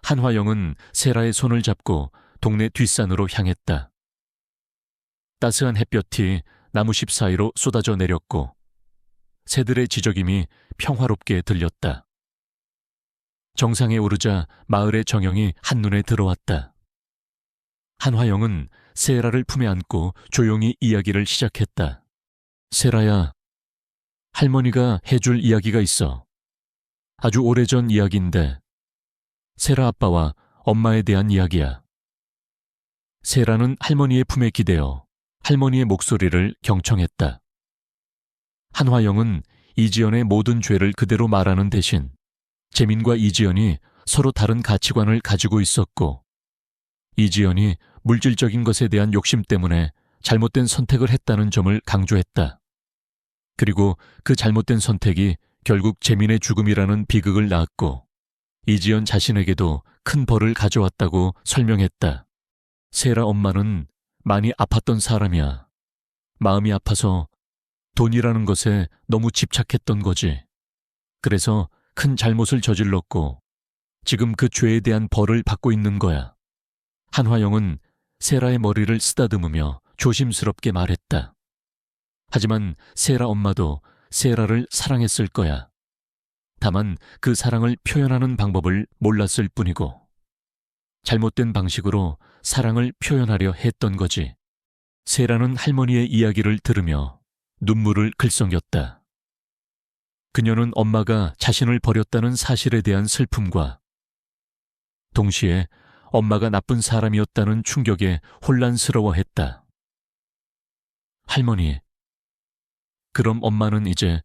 A: 한화영은 세라의 손을 잡고 동네 뒷산으로 향했다. 따스한 햇볕이 나무십 사이로 쏟아져 내렸고 새들의 지저김이 평화롭게 들렸다. 정상에 오르자 마을의 정영이 한눈에 들어왔다. 한화영은 세라를 품에 안고 조용히 이야기를 시작했다. 세라야, 할머니가 해줄 이야기가 있어. 아주 오래전 이야기인데 세라 아빠와 엄마에 대한 이야기야. 세라는 할머니의 품에 기대어 할머니의 목소리를 경청했다. 한화영은 이지연의 모든 죄를 그대로 말하는 대신 재민과 이지연이 서로 다른 가치관을 가지고 있었고 이지연이 물질적인 것에 대한 욕심 때문에 잘못된 선택을 했다는 점을 강조했다. 그리고 그 잘못된 선택이 결국 재민의 죽음이라는 비극을 낳았고 이지연 자신에게도 큰 벌을 가져왔다고 설명했다. 세라 엄마는 많이 아팠던 사람이야. 마음이 아파서 돈이라는 것에 너무 집착했던 거지. 그래서 큰 잘못을 저질렀고 지금 그 죄에 대한 벌을 받고 있는 거야. 한화영은 세라의 머리를 쓰다듬으며 조심스럽게 말했다. 하지만 세라 엄마도 세라를 사랑했을 거야. 다만 그 사랑을 표현하는 방법을 몰랐을 뿐이고 잘못된 방식으로 사랑을 표현하려 했던 거지. 세라는 할머니의 이야기를 들으며 눈물을 글썽였다. 그녀는 엄마가 자신을 버렸다는 사실에 대한 슬픔과 동시에 엄마가 나쁜 사람이었다는 충격에 혼란스러워했다. 할머니, 그럼 엄마는 이제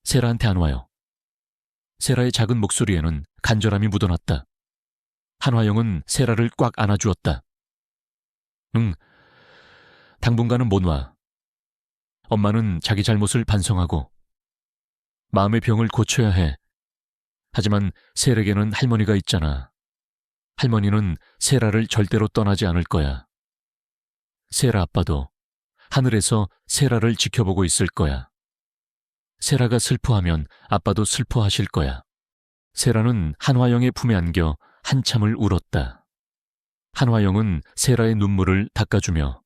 A: 세라한테 안 와요. 세라의 작은 목소리에는 간절함이 묻어났다. 한화영은 세라를 꽉 안아주었다. 응, 당분간은 못 와. 엄마는 자기 잘못을 반성하고 마음의 병을 고쳐야 해. 하지만 세라에게는 할머니가 있잖아. 할머니는 세라를 절대로 떠나지 않을 거야. 세라 아빠도 하늘에서 세라를 지켜보고 있을 거야. 세라가 슬퍼하면 아빠도 슬퍼하실 거야. 세라는 한화영의 품에 안겨 한참을 울었다. 한화영은 세라의 눈물을 닦아주며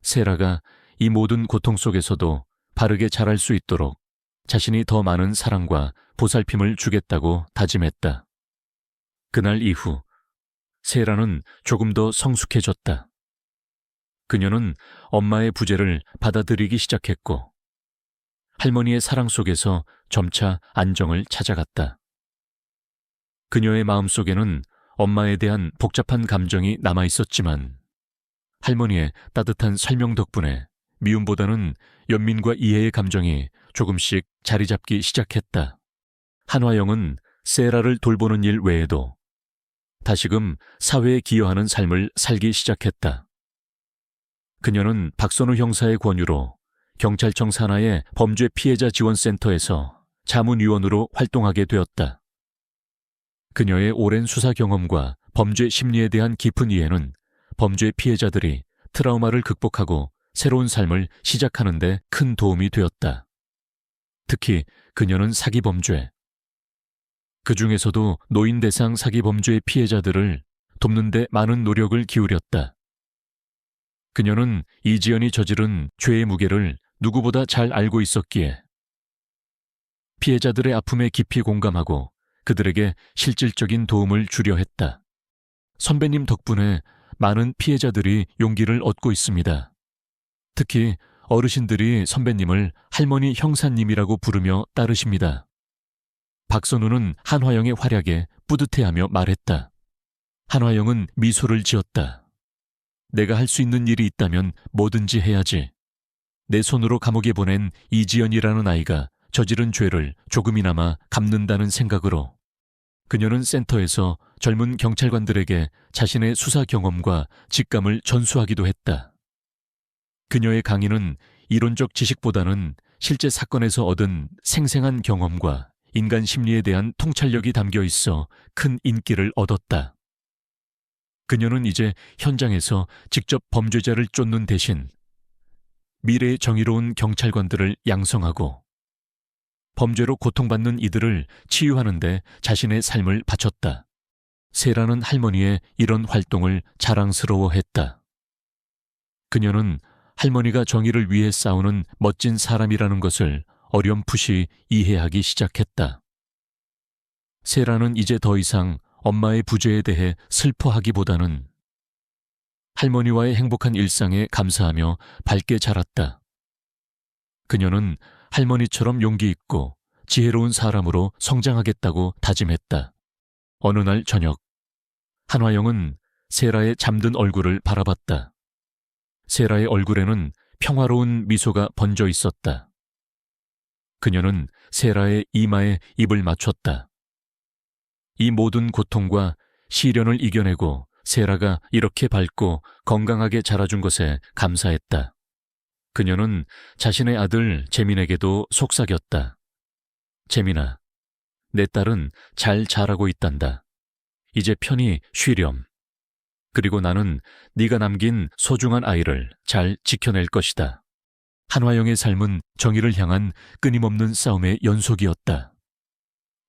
A: 세라가 이 모든 고통 속에서도 바르게 자랄 수 있도록 자신이 더 많은 사랑과 보살핌을 주겠다고 다짐했다. 그날 이후 세라는 조금 더 성숙해졌다. 그녀는 엄마의 부재를 받아들이기 시작했고 할머니의 사랑 속에서 점차 안정을 찾아갔다. 그녀의 마음속에는 엄마에 대한 복잡한 감정이 남아있었지만 할머니의 따뜻한 설명 덕분에 미움보다는 연민과 이해의 감정이 조금씩 자리 잡기 시작했다. 한화영은 세라를 돌보는 일 외에도 다시금 사회에 기여하는 삶을 살기 시작했다. 그녀는 박선우 형사의 권유로 경찰청 산하의 범죄 피해자 지원센터에서 자문위원으로 활동하게 되었다. 그녀의 오랜 수사 경험과 범죄 심리에 대한 깊은 이해는 범죄 피해자들이 트라우마를 극복하고 새로운 삶을 시작하는 데 큰 도움이 되었다. 특히 그녀는 사기 범죄, 그 중에서도 노인 대상 사기 범죄의 피해자들을 돕는 데 많은 노력을 기울였다. 그녀는 이지연이 저지른 죄의 무게를 누구보다 잘 알고 있었기에 피해자들의 아픔에 깊이 공감하고 그들에게 실질적인 도움을 주려 했다. 선배님 덕분에 많은 피해자들이 용기를 얻고 있습니다. 특히 어르신들이 선배님을 할머니 형사님이라고 부르며 따르십니다. 박선우는 한화영의 활약에 뿌듯해하며 말했다. 한화영은 미소를 지었다. 내가 할 수 있는 일이 있다면 뭐든지 해야지. 내 손으로 감옥에 보낸 이지연이라는 아이가 저지른 죄를 조금이나마 갚는다는 생각으로 그녀는 센터에서 젊은 경찰관들에게 자신의 수사 경험과 직감을 전수하기도 했다. 그녀의 강의는 이론적 지식보다는 실제 사건에서 얻은 생생한 경험과 인간 심리에 대한 통찰력이 담겨 있어 큰 인기를 얻었다. 그녀는 이제 현장에서 직접 범죄자를 쫓는 대신 미래의 정의로운 경찰관들을 양성하고 범죄로 고통받는 이들을 치유하는 데 자신의 삶을 바쳤다. 세라는 할머니의 이런 활동을 자랑스러워했다. 그녀는 할머니가 정의를 위해 싸우는 멋진 사람이라는 것을 어렴풋이 이해하기 시작했다. 세라는 이제 더 이상 엄마의 부재에 대해 슬퍼하기보다는 할머니와의 행복한 일상에 감사하며 밝게 자랐다. 그녀는 할머니처럼 용기 있고 지혜로운 사람으로 성장하겠다고 다짐했다. 어느 날 저녁, 한화영은 세라의 잠든 얼굴을 바라봤다. 세라의 얼굴에는 평화로운 미소가 번져 있었다. 그녀는 세라의 이마에 입을 맞췄다. 이 모든 고통과 시련을 이겨내고 세라가 이렇게 밝고 건강하게 자라준 것에 감사했다. 그녀는 자신의 아들 재민에게도 속삭였다. 재민아, 내 딸은 잘 자라고 있단다. 이제 편히 쉬렴. 그리고 나는 네가 남긴 소중한 아이를 잘 지켜낼 것이다. 한화영의 삶은 정의를 향한 끊임없는 싸움의 연속이었다.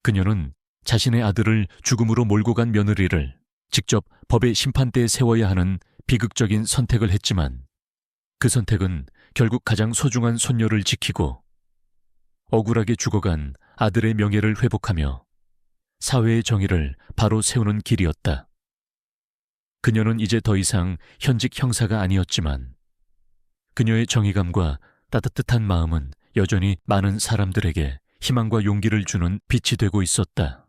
A: 그녀는 자신의 아들을 죽음으로 몰고 간 며느리를 직접 법의 심판대에 세워야 하는 비극적인 선택을 했지만 그 선택은 결국 가장 소중한 손녀를 지키고 억울하게 죽어간 아들의 명예를 회복하며 사회의 정의를 바로 세우는 길이었다. 그녀는 이제 더 이상 현직 형사가 아니었지만 그녀의 정의감과 따뜻한 마음은 여전히 많은 사람들에게 희망과 용기를 주는 빛이 되고 있었다.